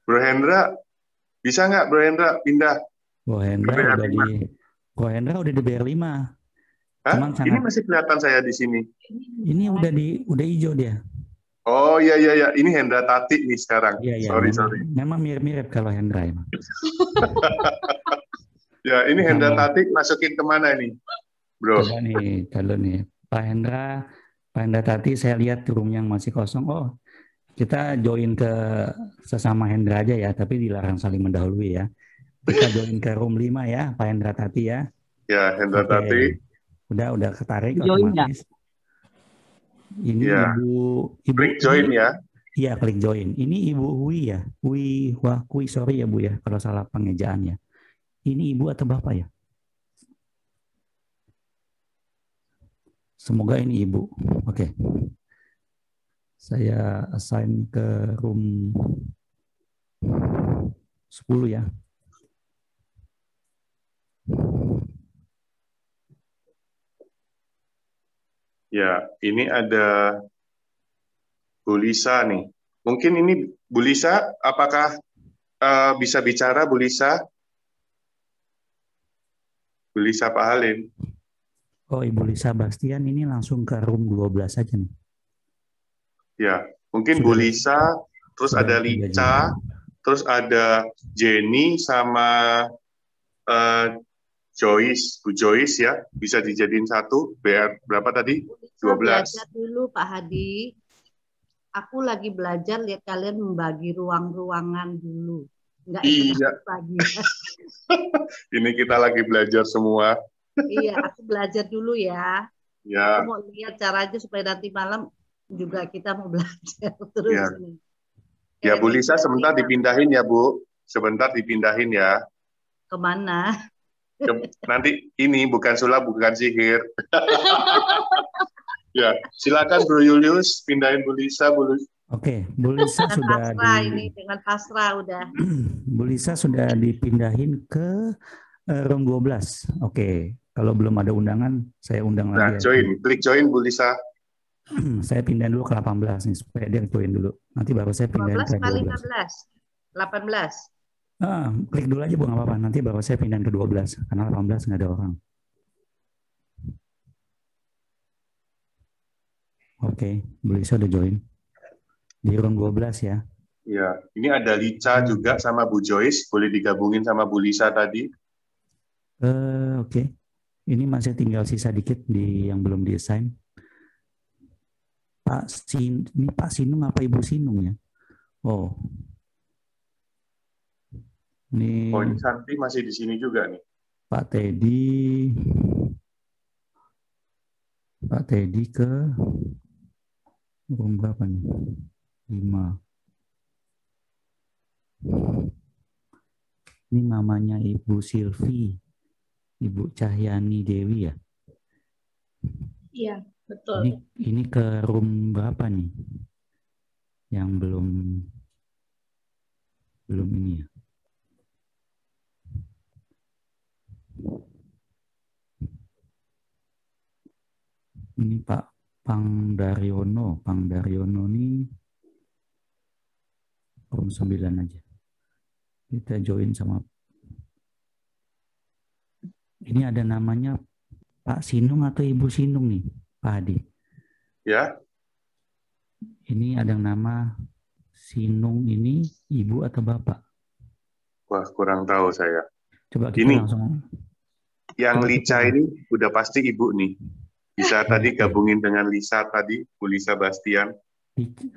Bro Hendra, bisa nggak Bro Hendra pindah? Bro Hendra udah di BR 5. Hah? Ini masih kelihatan saya di sini. Ini udah hijau dia. Oh iya, ini Hendra Tati nih sekarang. Iya, sorry. Memang mirip-mirip kalau Hendra emang. Ya, ini Hendra Tati masukin kemana nih, Bro? Coba nih, kalau nih Pak Hendra Tati saya lihat room yang masih kosong. Oh, kita join ke sesama Hendra aja ya, tapi dilarang saling mendahului ya. Kita join ke room 5 ya, Pak Hendra Tati ya. Ya, Hendra Tati. Udah ketarik Join otomatis. Ini ya. Ibu klik join ya. Iya, klik join. Ini Ibu Hui ya. Hui, sorry ya Bu ya kalau salah pengejaannya. Ini Ibu atau Bapak ya? Semoga ini Ibu. Oke. Saya assign ke room 10 ya. Ya, ini ada Bu Lisa nih. Mungkin ini Bu Lisa, apakah bisa bicara Bu Lisa? Bu Lisa Pak Halim. Oh, Ibu Lisa Bastian ini langsung ke room 12 aja nih. Ya, mungkin Bu Lisa, terus ada Lica, terus ada Jenny sama Joyce, Bu Joyce ya, bisa dijadiin satu. BR berapa tadi? 12. Belajar dulu Pak Hadi. Aku lagi belajar lihat kalian membagi ruang-ruangan dulu. Enggak iya. Lagi. Ini kita lagi belajar semua. Iya, aku belajar dulu ya. Ya. Aku mau lihat caranya supaya nanti malam juga kita mau belajar terus. Ya, ya Bu Lisa sebentar dipindahin ya Bu. Sebentar dipindahin ya. Kemana? Nanti ini bukan sulap, bukan sihir. Ya, silakan Bro Julius pindahin Bu Lisa, Bu Lisa. Oke, Bu Lisa sudah ini dengan pasrah udah. Bu Lisa sudah dipindahin ke Room 12. Oke. Kalau belum ada undangan, saya undang Nah, lagi. klik join Bu Lisa. Saya pindahin dulu ke 18 nih, supaya dia join dulu. Nanti baru saya pindahin 12 ke kali 12. 18. Klik dulu aja Bu, nggak apa-apa. Nanti baru saya pindahin ke 12. Karena 18 nggak ada orang. Oke, Bu Lisa udah join. Di room 12 ya. Ya, ini ada Lica juga sama Bu Joyce. Boleh digabungin sama Bu Lisa tadi. Oke. Ini masih tinggal sisa dikit di yang belum di-assign. Ini Pak Sinung apa Ibu Sinung ya? Oh. Ini Santi masih di sini juga nih. Pak Teddy ke room berapa nih? 5. Ini namanya Ibu Silvi, Ibu Cahyani Dewi ya? Iya, betul. Ini ke room berapa nih? Yang belum ini ya? Ini Pak Pangdaryono ini room 9 aja. Kita join sama. Ini ada namanya Pak Sinung atau Ibu Sinung nih, Pak Hadi? Ya. Ini ada nama Sinung ini Ibu atau Bapak? Wah, kurang tahu saya. Coba kita langsung. Yang Lica ini udah pasti Ibu nih. Bisa tadi gabungin dengan Lisa tadi, Bu Lisa Bastian.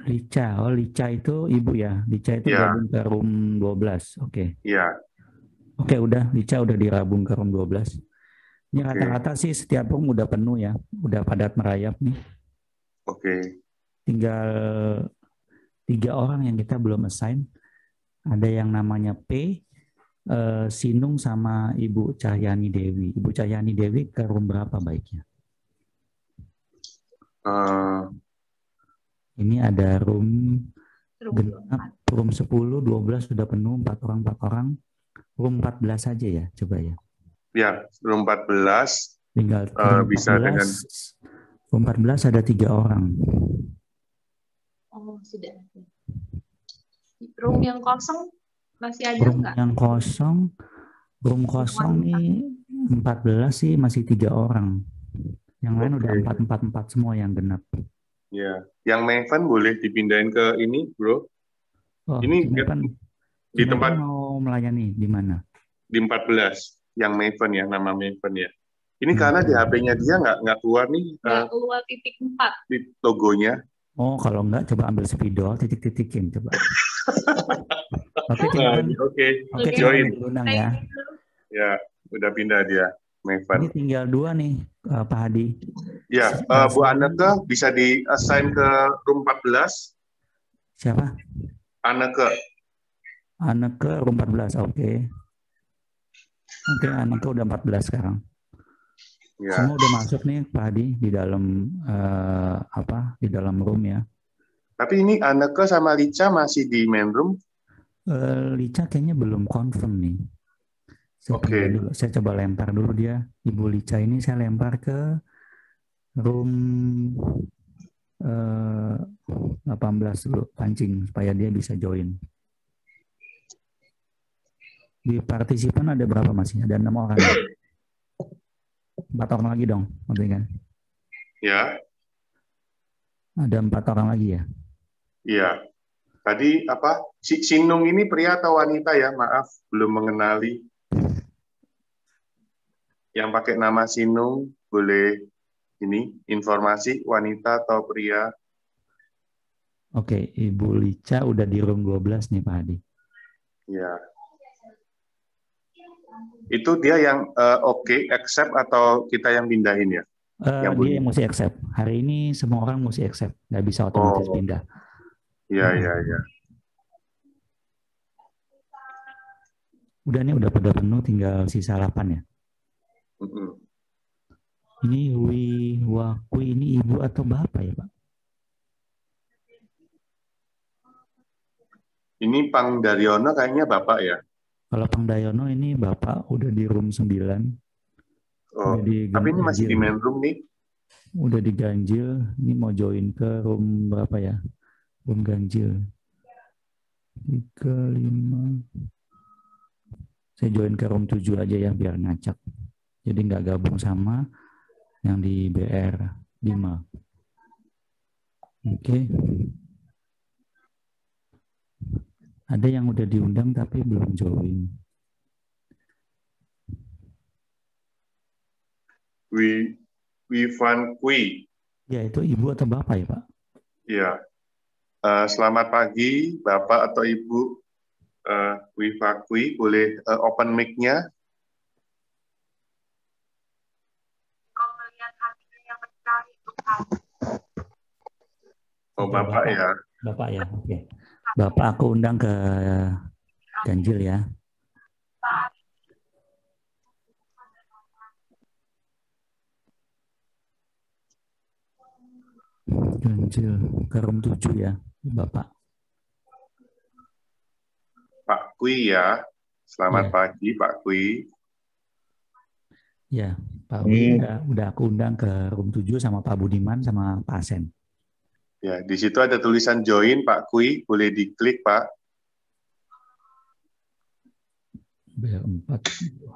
Lica, Lica itu Ibu ya? Lica itu gabung ke room 12, oke. Iya. Oke, Lica udah dirabung ke room 12. Ini rata-rata sih setiap room udah penuh ya, udah padat merayap nih. Oke. Tinggal 3 orang yang kita belum assign. Ada yang namanya P, Sinung sama Ibu Cahyani Dewi. Ibu Cahyani Dewi ke room berapa baiknya? Ini ada room genap, room 10, 12 sudah penuh, 4 orang. Room 14 saja ya, coba ya. Ya, room 14. Tinggal bisa 14, dengan room 14 ada 3 orang. Oh, sudah. Room yang kosong masih ada nggak? Room kosong nih 14 sih masih 3 orang. Yang lain udah 4 semua yang genap. Ya, yang Maven boleh dipindahin ke ini, Bro. Oh, ini di tempat mau melayani di mana? Di 14, yang Maven ya, nama Maven ya. Ini karena di HP-nya dia nggak keluar nih. Nggak keluar titik 4. Di logonya. Oh, kalau nggak coba ambil spidol, titik-titikin coba. Oke, join. Ya. Ya, udah pindah dia. Maven. Ini tinggal 2 nih, Pak Hadi. Ya, Bu Anneke bisa di-assign ke room 14. Siapa? Anneke room 14, oke. Oke, Anneke udah 14 sekarang. Ya. Semua udah masuk nih, Pak Hadi, di dalam di dalam room ya. Tapi ini Anneke sama Lica masih di main room? Lica kayaknya belum confirm nih. Saya coba lempar dulu dia. Ibu Lica ini saya lempar ke room 18 dulu, pancing supaya dia bisa join. Di partisipan ada berapa masih? Ada 6 orang. 4 orang lagi dong, maksudnya kan? Ya. Ada 4 orang lagi ya? Iya. Tadi apa? Sinung ini pria atau wanita ya? Maaf, belum mengenali. Yang pakai nama Sinung boleh ini informasi wanita atau pria? Oke, Ibu Lica udah di room 12 nih Pak Hadi. Ya. Itu dia yang accept atau kita yang pindahin ya? Dia yang mesti accept. Hari ini semua orang mesti accept, nggak bisa otomatis pindah. Iya. Udah nih, udah pada penuh, tinggal sisa 8 ya. Ini Wakui ini ibu atau bapak ya Pak? Ini Pangdaryono kayaknya bapak ya? Kalau Pangdayono ini Bapak udah di room 9. Oh, tapi ini masih di main room nih. Udah diganjil, ini mau join ke room berapa ya? Room ganjil. 3, 5. Saya join ke room 7 aja ya biar ngacak. Jadi nggak gabung sama yang di BR 5. Oke. Ada yang udah diundang tapi belum join. Wifan Kui. Ya, itu Ibu atau Bapak ya, Pak? Iya. Selamat pagi, Bapak atau Ibu. Wifan Kui, boleh open mic-nya? Oh, Bapak ya. Bapak ya, oke. Bapak aku undang ke ganjil ya. Ganjil ke room 7 ya, Bapak. Pak Kui ya. Selamat pagi, Pak Kui. Ya, Pak Kui udah aku undang ke room 7 sama Pak Budiman sama Pak Asen. Ya, di situ ada tulisan join, Pak Kui. Boleh diklik, Pak. BR4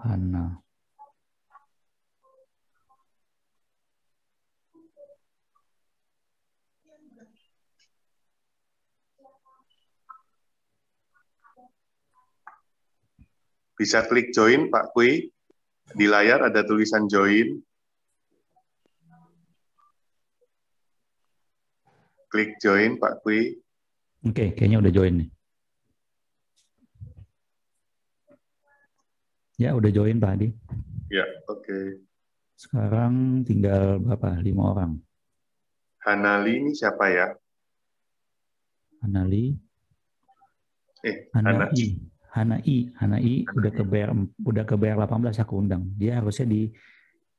Hana. Bisa klik join, Pak Kui. Di layar ada tulisan join. Klik join, Pak Kui. Oke, kayaknya udah join nih. Ya, udah join Pak Adi. Ya, oke. Sekarang tinggal berapa? 5 orang. Hanali ini siapa ya? Hanali. Hanai udah ke BR 18 aku undang. Dia harusnya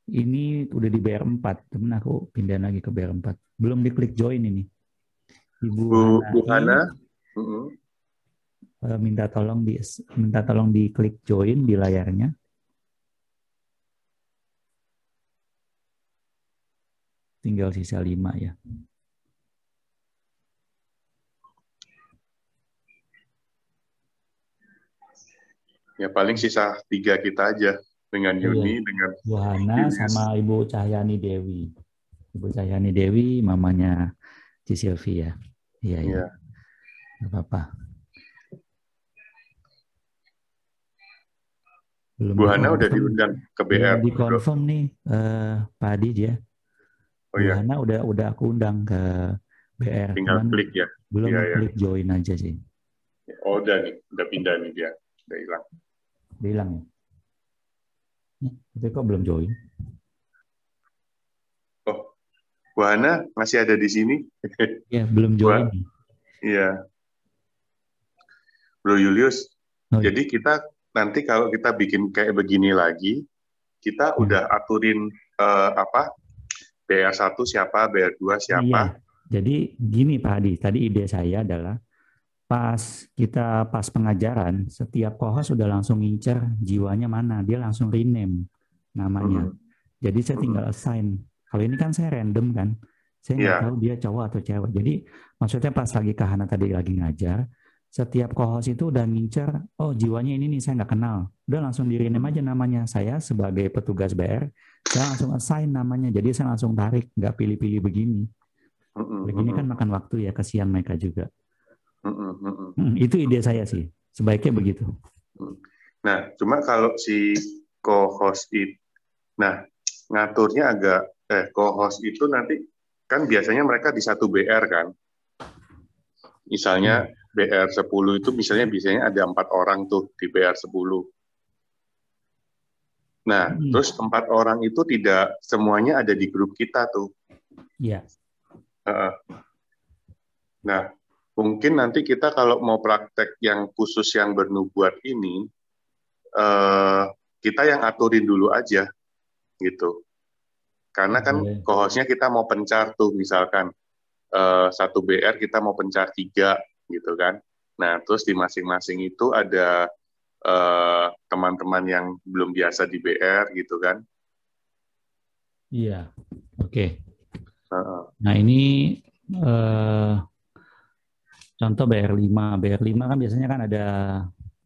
ini udah di BR 4, temen aku pindahin lagi ke BR 4. Belum diklik join ini. Bu Hana. Minta tolong diklik join di layarnya. Tinggal sisa 5 ya. Ya paling sisa 3 kita aja dengan Yuni, dengan Bu Hana sama Ibu Cahyani Dewi. Ibu Cahyani Dewi, mamanya Ci Silvi ya. Iya, iya. Nggak apa-apa. Bu Hana udah diundang ke BR. Di confirm nih Pak Adi ya. Bu Hana udah aku undang ke BR. Tinggal klik ya. Belum klik join aja sih. Oh udah nih, udah pindah nih dia. Udah hilang. Udah hilang ya? Tapi kok belum join? Oh, Bu Hana masih ada di sini? Iya, belum join. Iya. Bro Julius, jadi kita nanti kalau kita bikin kayak begini lagi, kita udah aturin BR1 siapa, BR2 siapa. Iya. Jadi gini Pak Adi, tadi ide saya adalah pas pengajaran, setiap kohos sudah langsung ngincer jiwanya mana, dia langsung rename namanya. Jadi saya tinggal assign. Kalau ini kan saya random kan, saya nggak tahu dia cowok atau cewek. Jadi maksudnya pas lagi Kak Hana tadi lagi ngajar, setiap kohos itu udah ngincer, oh jiwanya ini nih saya nggak kenal, udah langsung di rename aja namanya. Saya sebagai petugas BR, saya langsung assign namanya. Jadi saya langsung tarik, nggak pilih-pilih begini. Begini kan makan waktu ya, kasihan mereka juga. Itu ide saya sih, sebaiknya begitu. Nah, cuma kalau si co-host itu, nah ngaturnya agak, co-host itu nanti kan biasanya mereka di satu BR kan, misalnya BR 10 itu biasanya ada 4 orang tuh di BR 10. Nah, terus 4 orang itu tidak semuanya ada di grup kita tuh. Iya. Nah, mungkin nanti kita kalau mau praktek yang khusus yang bernubuat ini, kita yang aturin dulu aja, gitu. Karena kan co-hostnya kita mau pencar tuh, misalkan satu BR kita mau pencar 3, gitu kan. Nah, terus di masing-masing itu ada teman-teman yang belum biasa di BR gitu kan. Iya, oke. Nah ini contoh BR5. BR5 kan biasanya kan ada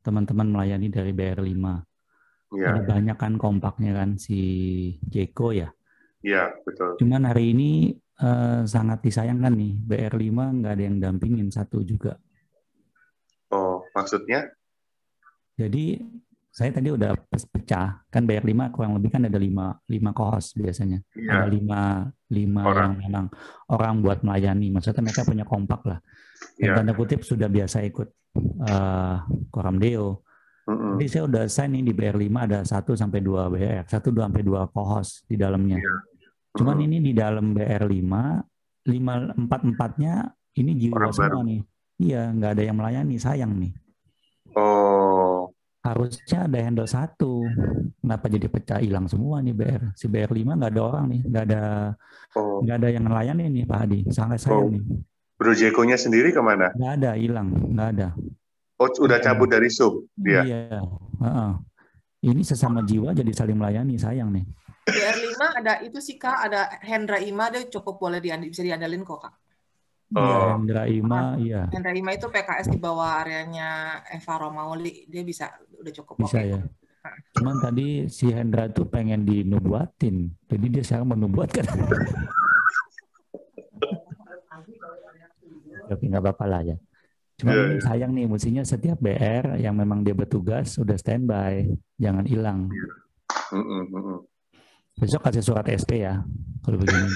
teman-teman melayani dari BR5. Iya. Ada banyak kan kompaknya kan si Jeko ya. Iya, betul. Cuman hari ini sangat disayangkan nih, BR5 nggak ada yang dampingin satu juga. Oh, maksudnya? Jadi saya tadi udah pecah, kan BR5 kurang lebih kan ada 5 kohos biasanya. Iya. Ada 5 yang memang orang buat melayani. Maksudnya mereka punya kompak lah. Dan tanda kutip sudah biasa ikut Koramdeo. Jadi saya udah assign nih di BR5 ada 1-2 BR, 1-2 kohos di dalamnya. Cuman ini di dalam BR5, 4-4-nya ini jiwa orang semua baru. nih. Iya, nggak ada yang melayani, sayang nih. Oh. Harusnya ada handle 1. Kenapa jadi pecah hilang semua nih BR? Si BR5 nggak ada orang nih, nggak ada yang melayani nih Pak Hadi. Sangat sayang nih. Bro Jeko-nya sendiri kemana? Nggak ada, hilang, nggak ada. Oh, udah cabut dari sub dia? Iya. Ini sesama jiwa jadi saling melayani, sayang nih. BR5 ada itu sih Kak, ada Hendra Ima, dia cukup boleh bisa diandalin kok Kak. Iya, Hendra Ima, iya. Hendra Ima itu PKS di bawah areanya Eva Romauli, dia bisa udah cukup bisa ya. Cuman tadi si Hendra tuh pengen dinubuatin, jadi dia sekarang menubuatkan. Oke, nggak apa-apa lah ya. Cuma ini sayang nih, mestinya setiap BR yang memang dia bertugas udah standby, jangan hilang. Besok kasih surat SP ya, kalau begini.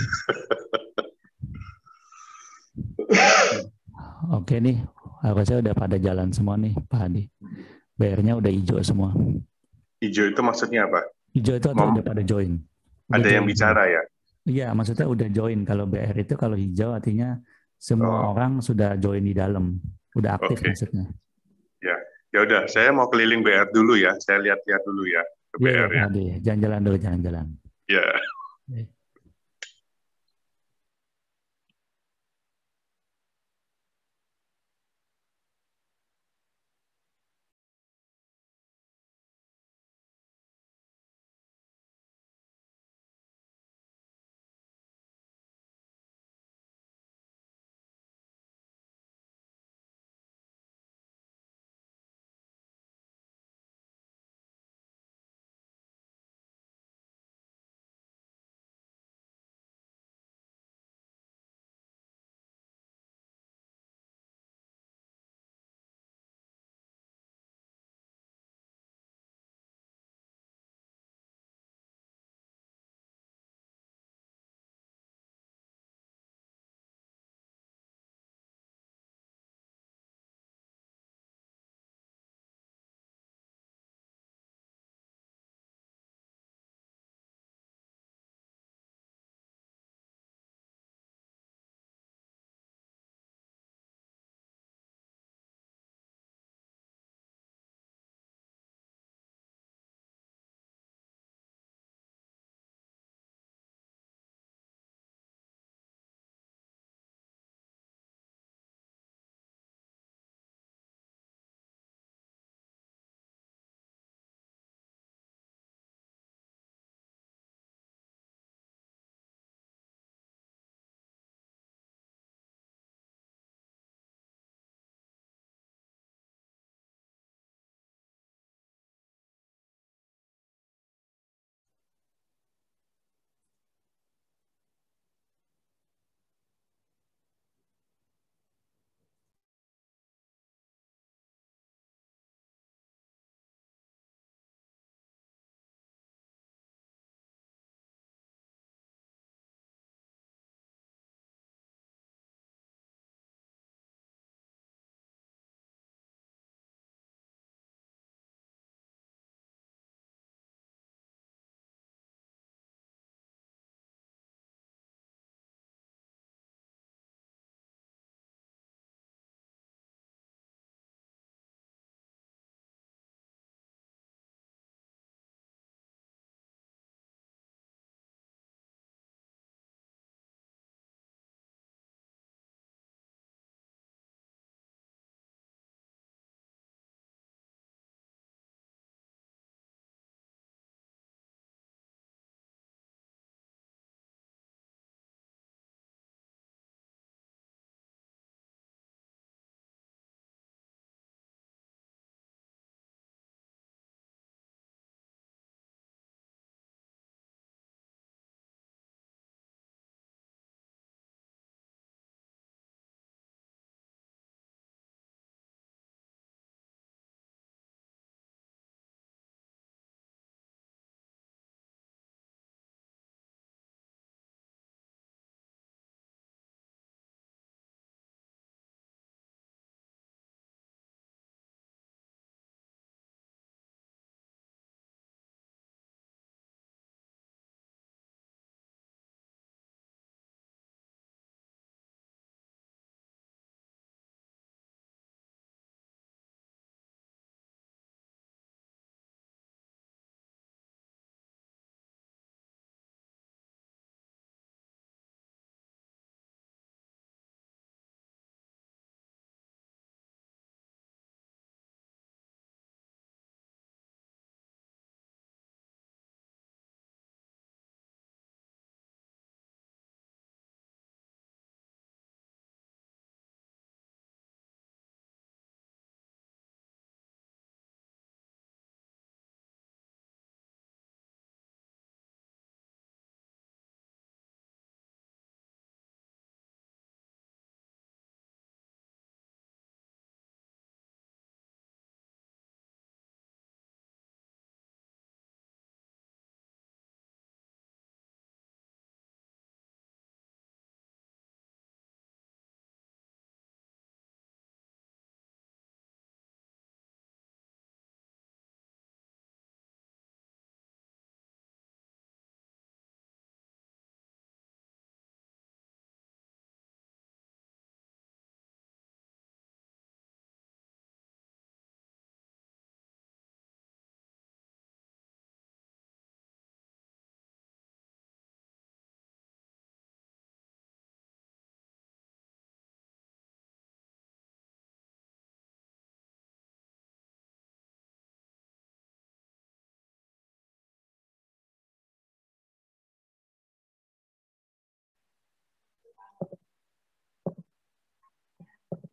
Oke nih, harusnya udah pada jalan semua nih, Pak Hadi. BR-nya udah hijau semua. Hijau itu maksudnya apa? Hijau itu udah pada join. Ada yang bicara ya? Iya, maksudnya udah join. Kalau BR itu kalau hijau artinya semua orang sudah join di dalam, udah aktif maksudnya. Ya, ya udah. Saya mau keliling BR dulu ya. Saya lihat-lihat dulu ya ke BR ya. Jalan-jalan dulu, jalan-jalan. Ya.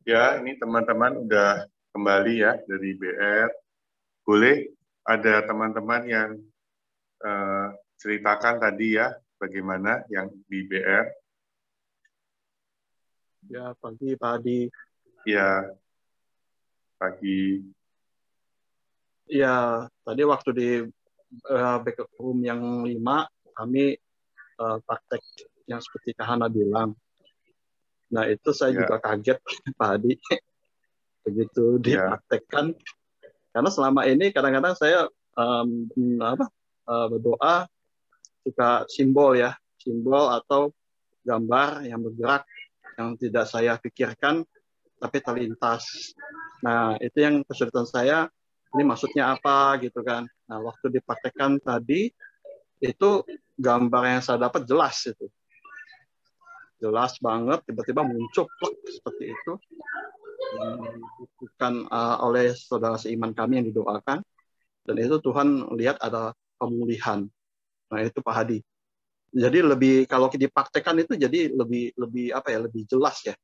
Ya, ini teman-teman udah kembali ya dari BR. Boleh ada teman-teman yang ceritakan tadi ya, bagaimana yang di BR? Ya, pagi Pak Hadi. Ya, pagi. Ya, tadi waktu di backup room yang 5, kami praktek yang seperti Kak Hana bilang. Nah, itu saya juga kaget, Pak Hadi. Begitu dipraktekkan. Karena selama ini kadang-kadang saya berdoa suka simbol ya, simbol atau gambar yang bergerak yang tidak saya pikirkan tapi terlintas. Nah, itu yang kesulitan saya, ini maksudnya apa gitu kan. Nah, waktu dipraktekkan tadi itu gambar yang saya dapat jelas itu. Jelas banget, tiba-tiba muncul seperti itu. Bukan oleh saudara seiman kami yang didoakan. Dan itu Tuhan lihat ada pemulihan. Nah, itu Pak Hadi. Jadi lebih kalau dipraktekkan itu jadi lebih apa ya, lebih jelas ya.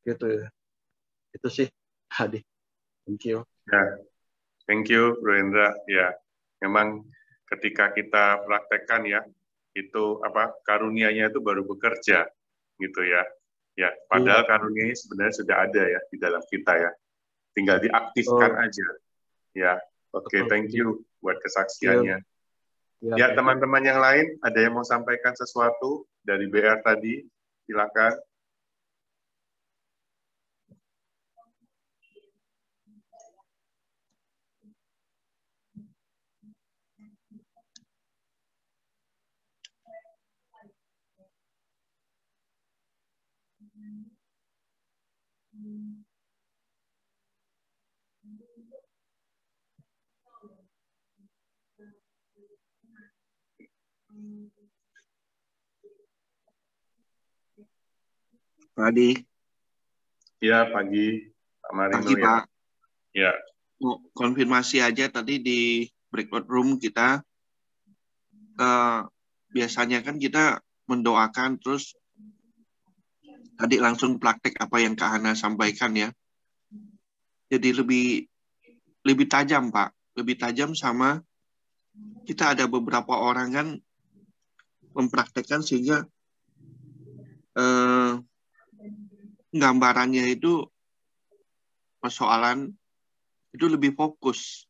Gitu ya. Itu sih Hadi. Thank you. Ya, thank you Bro Hendra. Ya, memang ketika kita praktekkan ya, itu apa karunia-nya itu baru bekerja gitu ya. Ya, padahal karunia-nya sebenarnya sudah ada ya di dalam kita ya. Tinggal diaktifkan aja. Ya, oke, thank you buat kesaksiannya. Ya, teman-teman yang lain ada yang mau sampaikan sesuatu dari BR tadi? Silakan. Pagi. Ya, pagi. Pak Marino Pagi, ya. Pak. Ya. Mau konfirmasi aja tadi di breakout room kita, biasanya kan kita mendoakan terus tadi langsung praktek apa yang Kak Hana sampaikan ya. Jadi lebih tajam, Pak. Lebih tajam sama kita ada beberapa orang kan mempraktekkan sehingga gambarannya itu persoalan itu lebih fokus.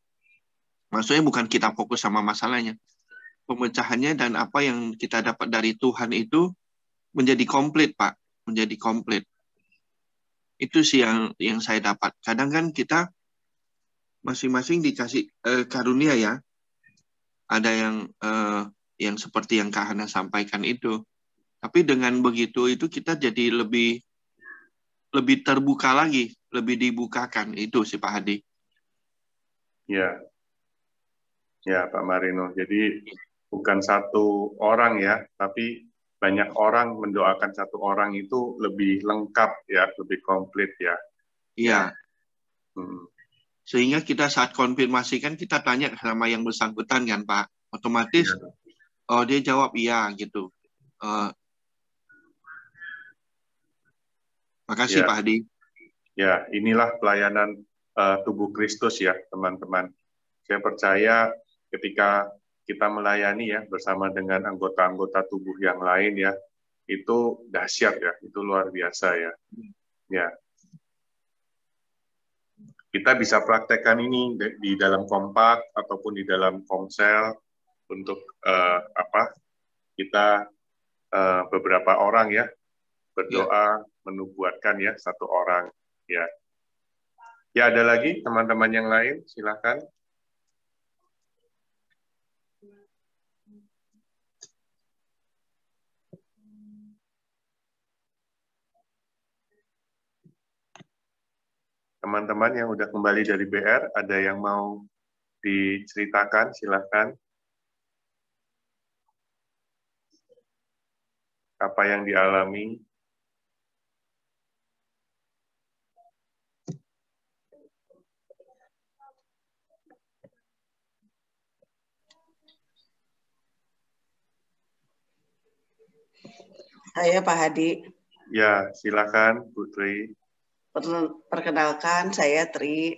Maksudnya bukan kita fokus sama masalahnya. Pemecahannya dan apa yang kita dapat dari Tuhan itu menjadi komplit, Pak. Menjadi komplit. Itu sih yang saya dapat. Kadang kan kita masing-masing dikasih karunia ya. Ada yang seperti yang Kak Hana sampaikan itu. Tapi dengan begitu itu kita jadi lebih terbuka lagi, lebih dibukakan. Itu sih Pak Hadi. Ya. Ya, Pak Marino. Jadi bukan satu orang ya, tapi banyak orang mendoakan satu orang itu lebih lengkap ya, lebih komplit ya. Iya. Sehingga kita saat konfirmasi kan kita tanya sama yang bersangkutan kan Pak. Otomatis, oh dia jawab iya gitu. Makasih Ya. Pak Hadi. Ya, inilah pelayanan tubuh Kristus ya, teman-teman. Saya percaya ketika kita melayani ya bersama dengan anggota-anggota tubuh yang lain ya, itu dahsyat ya, itu luar biasa ya. Ya. Kita bisa praktekkan ini di dalam kompak ataupun di dalam komsel untuk kita beberapa orang ya berdoa menubuatkan ya satu orang ya. Ya, ada lagi teman-teman yang lain, silakan. Teman-teman yang udah kembali dari BR, ada yang mau diceritakan, silakan. Apa yang dialami? Saya Pak Hadi. Ya, silakan Putri. Perkenalkan, saya Tri.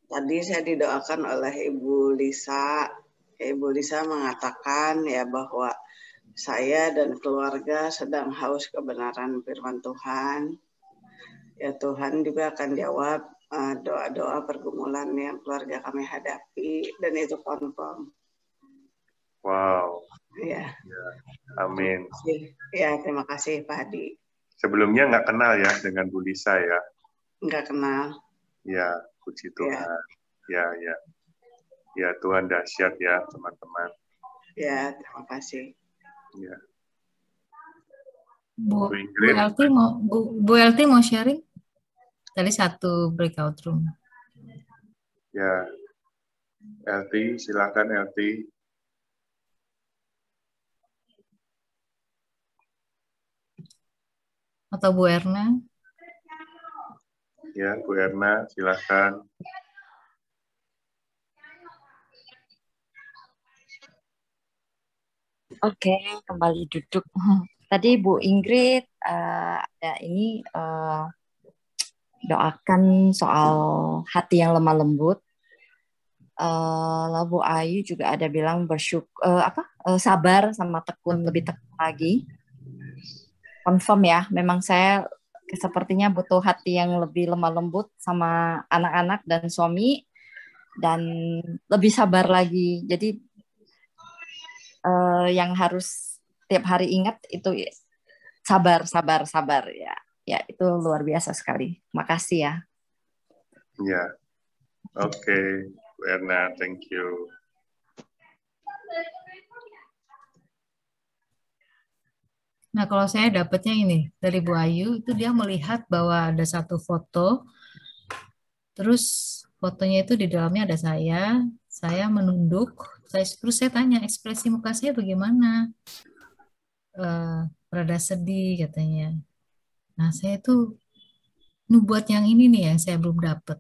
Tadi saya didoakan oleh Ibu Lisa. Ibu Lisa mengatakan ya bahwa saya dan keluarga sedang haus kebenaran firman Tuhan. Ya Tuhan juga akan jawab doa-doa pergumulan yang keluarga kami hadapi, dan itu confirm. Wow. Ya. Amin. Ya, terima kasih Pak Hadi. Sebelumnya nggak kenal ya dengan Bu Lisa ya? Nggak kenal. Ya, puji Tuhan. Ya. Ya, Tuhan dahsyat ya, teman-teman. Ya, terima kasih. Ya. Bu Elti mau sharing? Tadi satu breakout room. Ya, Elti, silakan Elti. Atau Bu Erna? Ya, Bu Erna, silakan. Oke, kembali duduk. Tadi Bu Ingrid doakan soal hati yang lemah lembut. Lalu Bu Ayu juga ada bilang sabar sama tekun, lebih tekun lagi. Confirm ya, memang saya sepertinya butuh hati yang lebih lemah lembut sama anak-anak dan suami, dan lebih sabar lagi. Jadi yang harus tiap hari ingat itu sabar ya. Ya, itu luar biasa sekali. Makasih ya. Ya. Oke, Bu Erna, thank you. Nah, kalau saya dapatnya ini dari Bu Ayu, itu dia melihat bahwa ada satu foto, terus fotonya itu di dalamnya ada saya menunduk, terus saya tanya ekspresi muka saya bagaimana, rada sedih katanya. Nah, saya tuh nubuat yang ini nih yang saya belum dapat,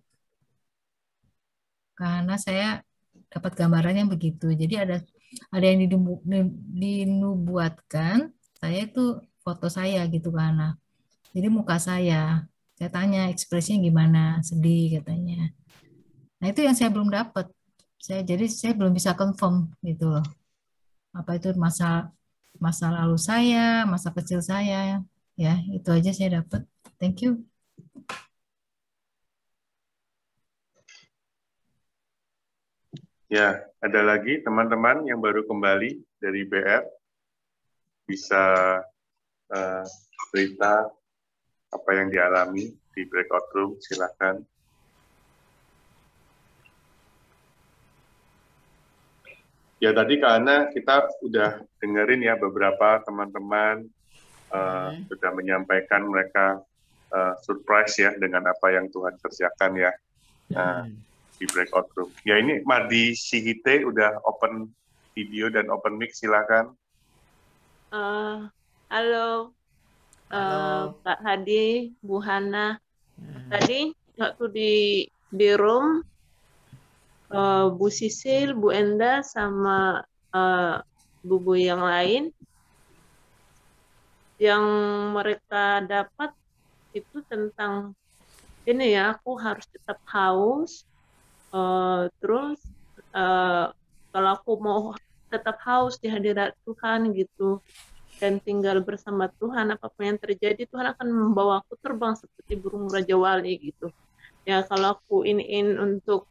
karena saya dapat gambarannya begitu. Jadi ada yang dinubuatkan. Saya itu foto saya gitu karena jadi muka saya tanya ekspresinya gimana, sedih katanya. Nah itu yang saya belum dapat, jadi saya belum bisa confirm gitu loh, apa itu masa lalu saya, masa kecil saya, ya itu aja saya dapat. Thank you. Ya, ada lagi teman-teman yang baru kembali dari BR? Bisa cerita apa yang dialami di breakout room, silakan. Ya tadi karena kita udah dengerin ya beberapa teman-teman sudah menyampaikan mereka surprise ya dengan apa yang Tuhan kerjakan ya di breakout room. Ya ini Madi Sihite udah open video dan open mic, silakan. Halo, Pak Hadi, Bu Hana. Tadi waktu di room, Bu Sisil, Bu Enda, sama Bu yang lain, yang mereka dapat itu tentang ini ya, aku harus tetap haus. Terus kalau aku mau tetap haus di hadirat Tuhan gitu, dan tinggal bersama Tuhan, apapun yang terjadi Tuhan akan membawa aku terbang seperti burung Raja Wali gitu. Ya kalau aku iniin untuk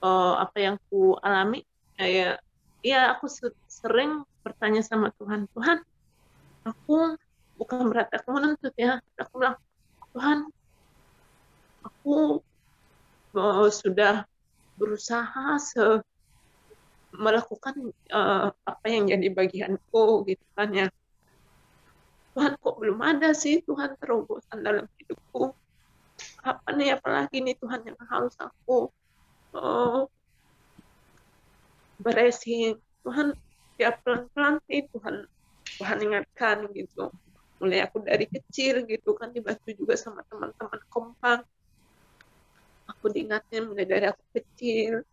apa yang aku alami, ya aku sering bertanya sama Tuhan, Tuhan, aku bukan berarti aku menuntut ya, aku bilang, Tuhan, aku sudah berusaha melakukan apa yang jadi bagianku gitu kan ya. Tuhan kok belum ada sih Tuhan terobosan dalam hidupku. Apa nih apalagi nih Tuhan yang harus aku beresin. Tuhan ya pelan-pelan sih Tuhan ingatkan gitu. Mulai aku dari kecil gitu kan dibantu juga sama teman-teman kompak. Aku diingatin mulai dari aku kecil.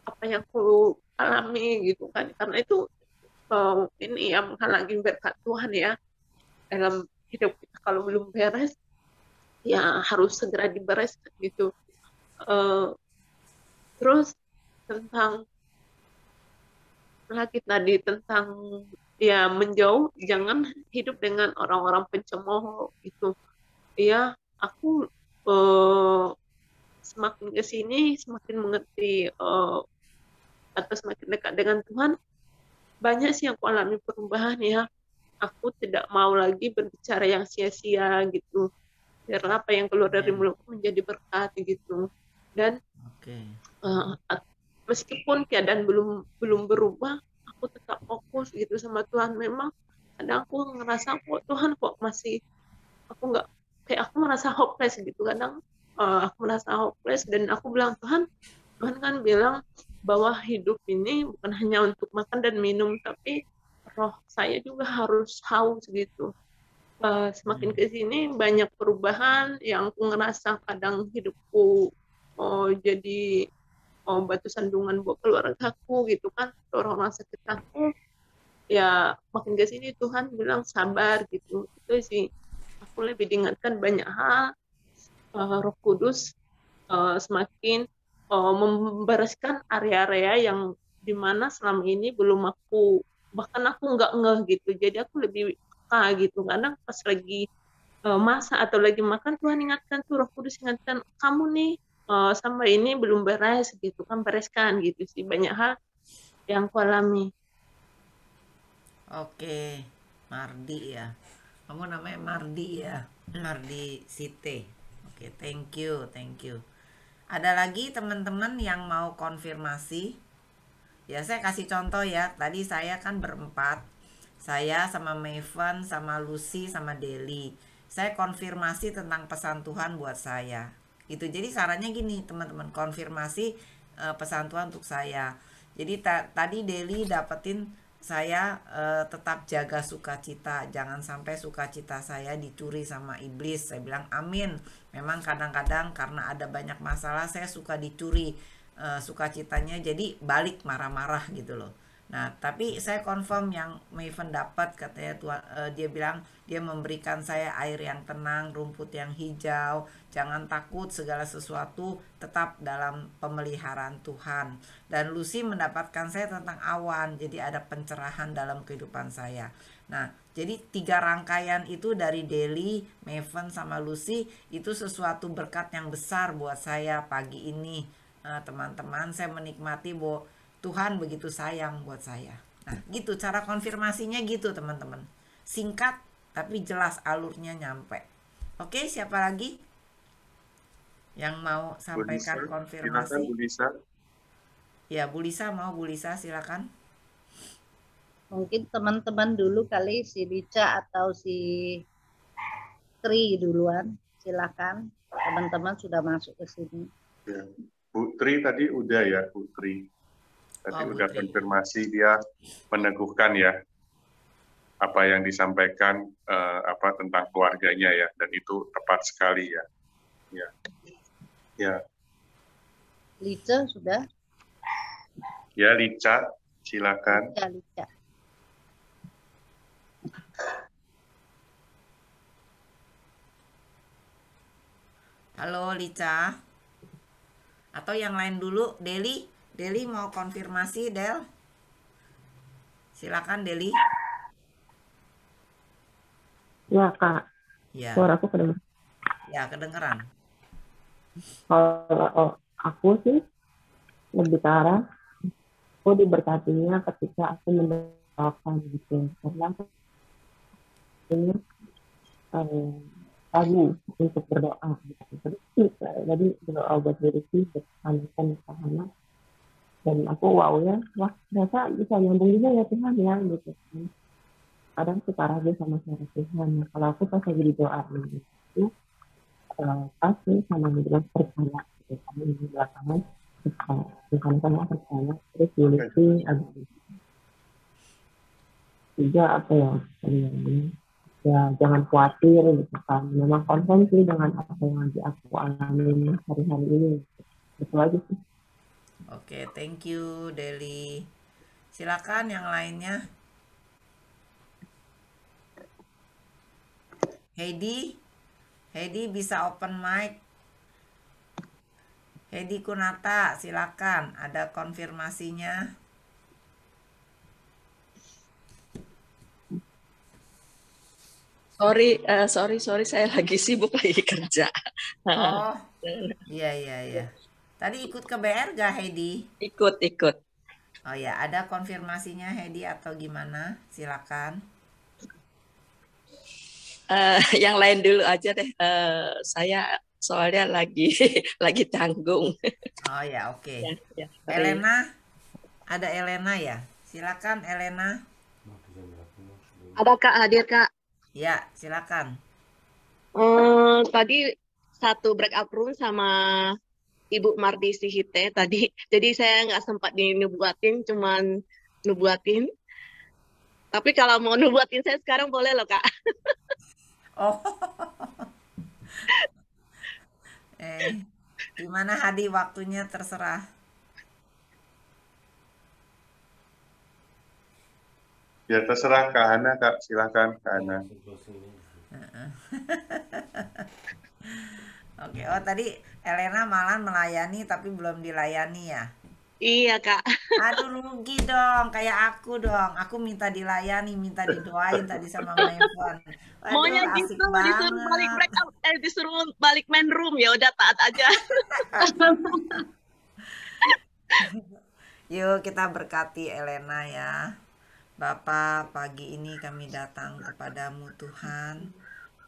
Apa yang aku alami gitu kan, karena itu ini yang menghalangi berkat Tuhan ya dalam hidup kita. Kalau belum beres ya harus segera dibereskan gitu. Terus tentang lagi tadi tentang ya menjauh, jangan hidup dengan orang-orang pencemooh itu. Ya, aku semakin ke sini semakin mengerti atau semakin dekat dengan Tuhan, banyak sih yang aku alami perubahan ya. Aku tidak mau lagi berbicara yang sia-sia gitu. Biar apa yang keluar dari mulutku menjadi berkat gitu. Dan meskipun keadaan belum berubah, aku tetap fokus gitu sama Tuhan. Memang kadang aku ngerasa kok Tuhan kok masih, aku nggak, kayak aku merasa hopeless gitu. Kadang aku merasa hopeless dan aku bilang, Tuhan kan bilang bahwa hidup ini bukan hanya untuk makan dan minum, tapi roh saya juga harus haus gitu. Semakin ke sini banyak perubahan yang aku ngerasa kadang hidupku jadi batu sandungan buat keluargaku gitu kan, orang-orang sekitarku. Ya makin ke sini Tuhan bilang sabar gitu. Itu sih aku lebih diingatkan banyak hal. Roh Kudus semakin membereskan area-area yang dimana selama ini belum aku, bahkan aku nggak ngeh gitu. Jadi aku lebih peka gitu. Kadang pas lagi masak atau lagi makan, Tuhan ingatkan tuh, Roh Kudus ingatkan, kamu nih sama ini belum beres gitu kan, bereskan gitu sih. Banyak hal yang aku alami. Oke, Mardi ya. Kamu namanya Mardi ya, Mardi Site. Oke, thank you. Ada lagi teman-teman yang mau konfirmasi? Ya, saya kasih contoh ya. Tadi saya kan berempat. Saya sama Maven, sama Lucy, sama Deli. Saya konfirmasi tentang pesan Tuhan buat saya. Gitu. Jadi sarannya gini, teman-teman, konfirmasi pesan Tuhan untuk saya. Jadi tadi Deli dapetin saya tetap jaga sukacita, jangan sampai sukacita saya dicuri sama iblis. Saya bilang amin. Memang kadang-kadang karena ada banyak masalah saya suka dicuri sukacitanya, jadi balik marah-marah gitu loh. Nah, tapi saya confirm yang Maven dapat, katanya Tuhan, dia bilang dia memberikan saya air yang tenang, rumput yang hijau, jangan takut, segala sesuatu tetap dalam pemeliharaan Tuhan. Dan Lucy mendapatkan saya tentang awan, jadi ada pencerahan dalam kehidupan saya. Nah, jadi 3 rangkaian itu dari Deli, Maven, sama Lucy, itu sesuatu berkat yang besar buat saya pagi ini. Teman-teman, saya menikmati bahwa Tuhan begitu sayang buat saya. Nah, gitu cara konfirmasinya gitu, teman-teman. Singkat tapi jelas, alurnya nyampe. Oke, siapa lagi yang mau sampaikan konfirmasi? Silakan Bu Lisa. Ya, Bu Lisa mau, Bu Lisa silakan. Mungkin teman-teman dulu kali, si Lica atau si Tri duluan. Silakan. Teman-teman sudah masuk ke sini. Ya. Bu Tri tadi udah ya, Bu Tri. Tadi udah konfirmasi, dia meneguhkan ya apa yang disampaikan tentang keluarganya ya, dan itu tepat sekali ya. Ya. Lica sudah? Ya, Lica, silakan. Lica. Halo Lica. Atau yang lain dulu, Deli mau konfirmasi, Del? Silakan Deli. Ya Kak. Ya. Suaraku kedengeran. Ya, kedengeran. Kalau aku sih lebih ke arah aku diberkatinya ketika aku mendoakan gitu. Karena aku ini ragu untuk berdoa gitu. Jadi berdoa buat diriku, bertanya ke dan aku wah ternyata bisa nyambung juga ya Tuhan ya gitu. Kadang suka ragu sama suara Tuhan. Nah, kalau aku pas lagi doa gitu, pasti sama dengan percaya gitu. Kami di belakangan Tuhan kan percaya, terus unity ada juga apa ya jangan khawatir gitu kan. Memang konsen sih dengan apa yang lagi aku alami hari-hari ini. Itu aja sih. Oke, thank you Deli. Silakan yang lainnya. Heidi, Hedi bisa open mic. Hedi Kunata, silakan. Ada konfirmasinya. Sorry, saya lagi sibuk lagi kerja. Oh, iya. Tadi ikut ke BR gak Hedi? Ikut. Oh ya, ada konfirmasinya Hedi atau gimana? Silakan. Yang lain dulu aja deh. Saya soalnya lagi tanggung. Oh ya, oke. Ya, Elena, ada Elena ya? Silakan Elena. Ada Kak, hadir Kak. Ya, silakan. Tadi satu breakout room sama Ibu Mardi Sihite tadi, jadi saya nggak sempat dinubuatin, cuman nubuatin. Tapi kalau mau nubuatin saya sekarang boleh loh Kak. Oh. Gimana Hadi, waktunya terserah. Ya terserah Kak Hana, Kak. Silakan Kak Hana. Oke, oh tadi Elena malah melayani tapi belum dilayani ya? Iya Kak. Aduh rugi dong, kayak aku dong. Aku minta dilayani, minta didoain tadi sama Maven. Maunya asik gitu, disuruh balik breakout, disuruh balik main room, ya udah taat aja. Yuk kita berkati Elena ya. Bapak, pagi ini kami datang kepadamu Tuhan.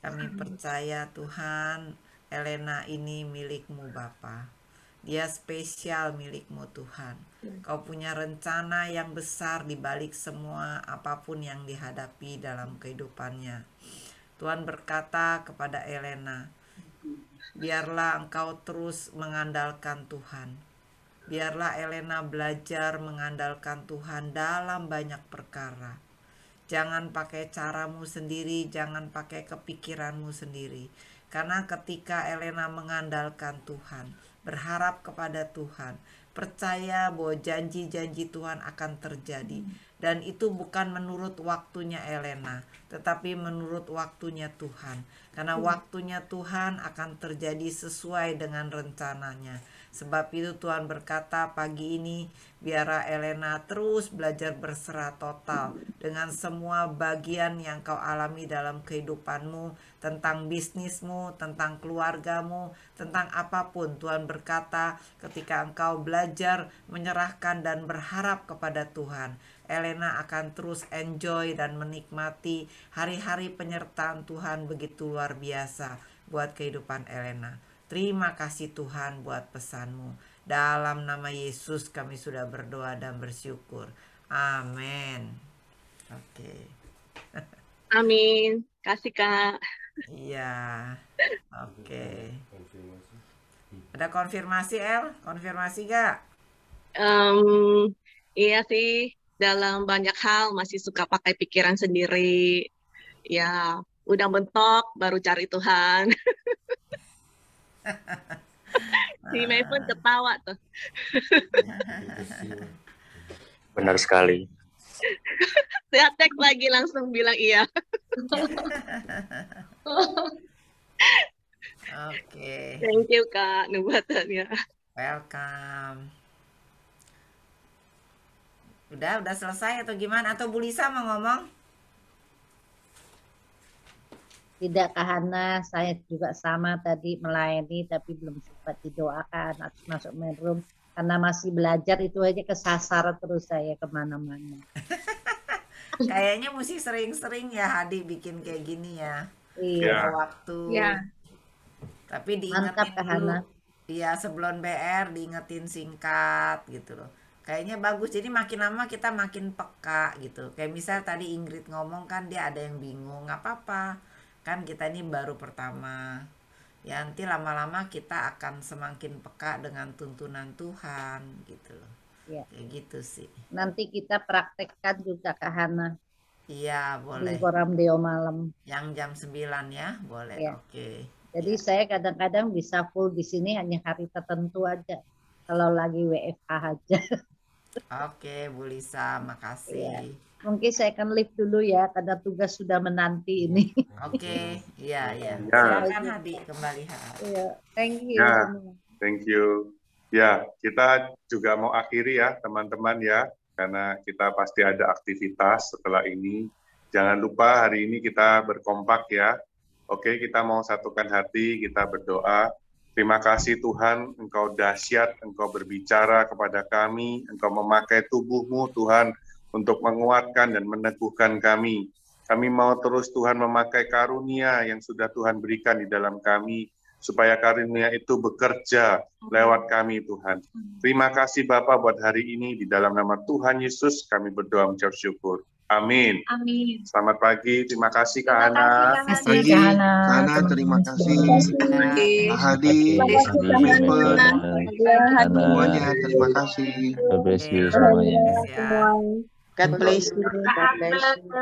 Kami percaya Tuhan, Elena ini milikmu Bapa. Dia spesial milikmu Tuhan. Kau punya rencana yang besar di balik semua apapun yang dihadapi dalam kehidupannya. Tuhan berkata kepada Elena, biarlah engkau terus mengandalkan Tuhan. Biarlah Elena belajar mengandalkan Tuhan dalam banyak perkara. Jangan pakai caramu sendiri, jangan pakai kepikiranmu sendiri. Karena ketika Elena mengandalkan Tuhan, berharap kepada Tuhan, percaya bahwa janji-janji Tuhan akan terjadi. Dan itu bukan menurut waktunya Elena, tetapi menurut waktunya Tuhan. Karena waktunya Tuhan akan terjadi sesuai dengan rencananya. Sebab itu Tuhan berkata pagi ini, biarlah Elena terus belajar berserah total dengan semua bagian yang kau alami dalam kehidupanmu, tentang bisnismu, tentang keluargamu, tentang apapun. Tuhan berkata ketika engkau belajar menyerahkan dan berharap kepada Tuhan, Elena akan terus enjoy dan menikmati hari-hari penyertaan Tuhan begitu luar biasa buat kehidupan Elena. Terima kasih Tuhan buat pesanmu. Dalam nama Yesus kami sudah berdoa dan bersyukur. Amin. Oke. Amin. Kasih Kak. Iya. Oke. Ada konfirmasi El? Konfirmasi gak? Iya sih. Dalam banyak hal masih suka pakai pikiran sendiri. Ya, udah mentok baru cari Tuhan. Si Maven ketawa tuh. Benar sekali. Saya tag lagi langsung bilang iya. Oke. Thank you Kak nubuatannya. Welcome. Udah selesai atau gimana? Atau Bu Lisa mau ngomong? Tidak Kak Hana, saya juga sama tadi melayani tapi belum sempat didoakan harus masuk main room karena masih belajar, itu aja kesasar terus saya kemana-mana. Kayaknya mesti sering-sering ya Hadi bikin kayak gini ya. Iya. Waktu. Iya. Tapi diingetin Mantap, Kak Hana. Iya, sebelum BR diingetin singkat gitu loh. Kayaknya bagus, jadi makin lama kita makin peka gitu. Kayak misal tadi Ingrid ngomong kan dia ada yang bingung, nggak apa-apa. Kan kita ini baru pertama. Ya nanti lama-lama kita akan semakin peka dengan tuntunan Tuhan gitu loh. Ya. Kayak gitu sih. Nanti kita praktekkan juga Kak Hana. Iya boleh. Di Forum Deo malam. Yang jam 9 ya, boleh. Ya. Oke. Jadi saya kadang-kadang bisa full di sini hanya hari tertentu aja. Kalau lagi WFH aja. Oke, Bu Lisa, makasih. Mungkin saya akan live dulu ya, karena tugas sudah menanti ini. Oke, iya, iya. Ya. Silakan Hadi, kembali Hadi. Iya, thank you Ya, semua. thank you. Ya, kita juga mau akhiri ya teman-teman ya, karena kita pasti ada aktivitas setelah ini. Jangan lupa hari ini kita berkompak ya. Oke, kita mau satukan hati, kita berdoa. Terima kasih Tuhan, Engkau dahsyat, Engkau berbicara kepada kami, Engkau memakai tubuh-Mu Tuhan untuk menguatkan dan meneguhkan kami. Kami mau terus Tuhan memakai karunia yang sudah Tuhan berikan di dalam kami, supaya karunia itu bekerja lewat kami Tuhan. Terima kasih Bapak buat hari ini, di dalam nama Tuhan Yesus kami berdoa mengucap syukur. Amin. Amin. Selamat pagi, terima kasih Kak Terima Hana. kasih, Kak Kasih Hadi. Kak Hana, terima kasih. Kak Hadi, Kak Piper, semuanya terima kasih. God bless you semuanya. God bless you. God bless you.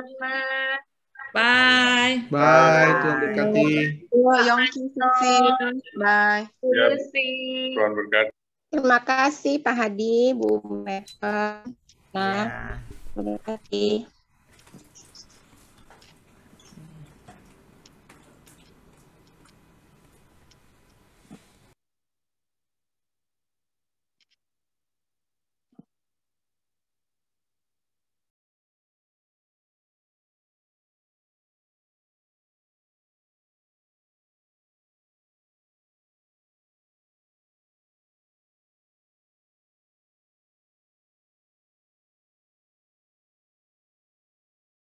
Bye. Bye, Tuhan berkati. Yongki, Susi. Bye. Ya, Tuhan berkati. Terima kasih Pak Hadi, Bu Mepa. Ya. Terima kasih.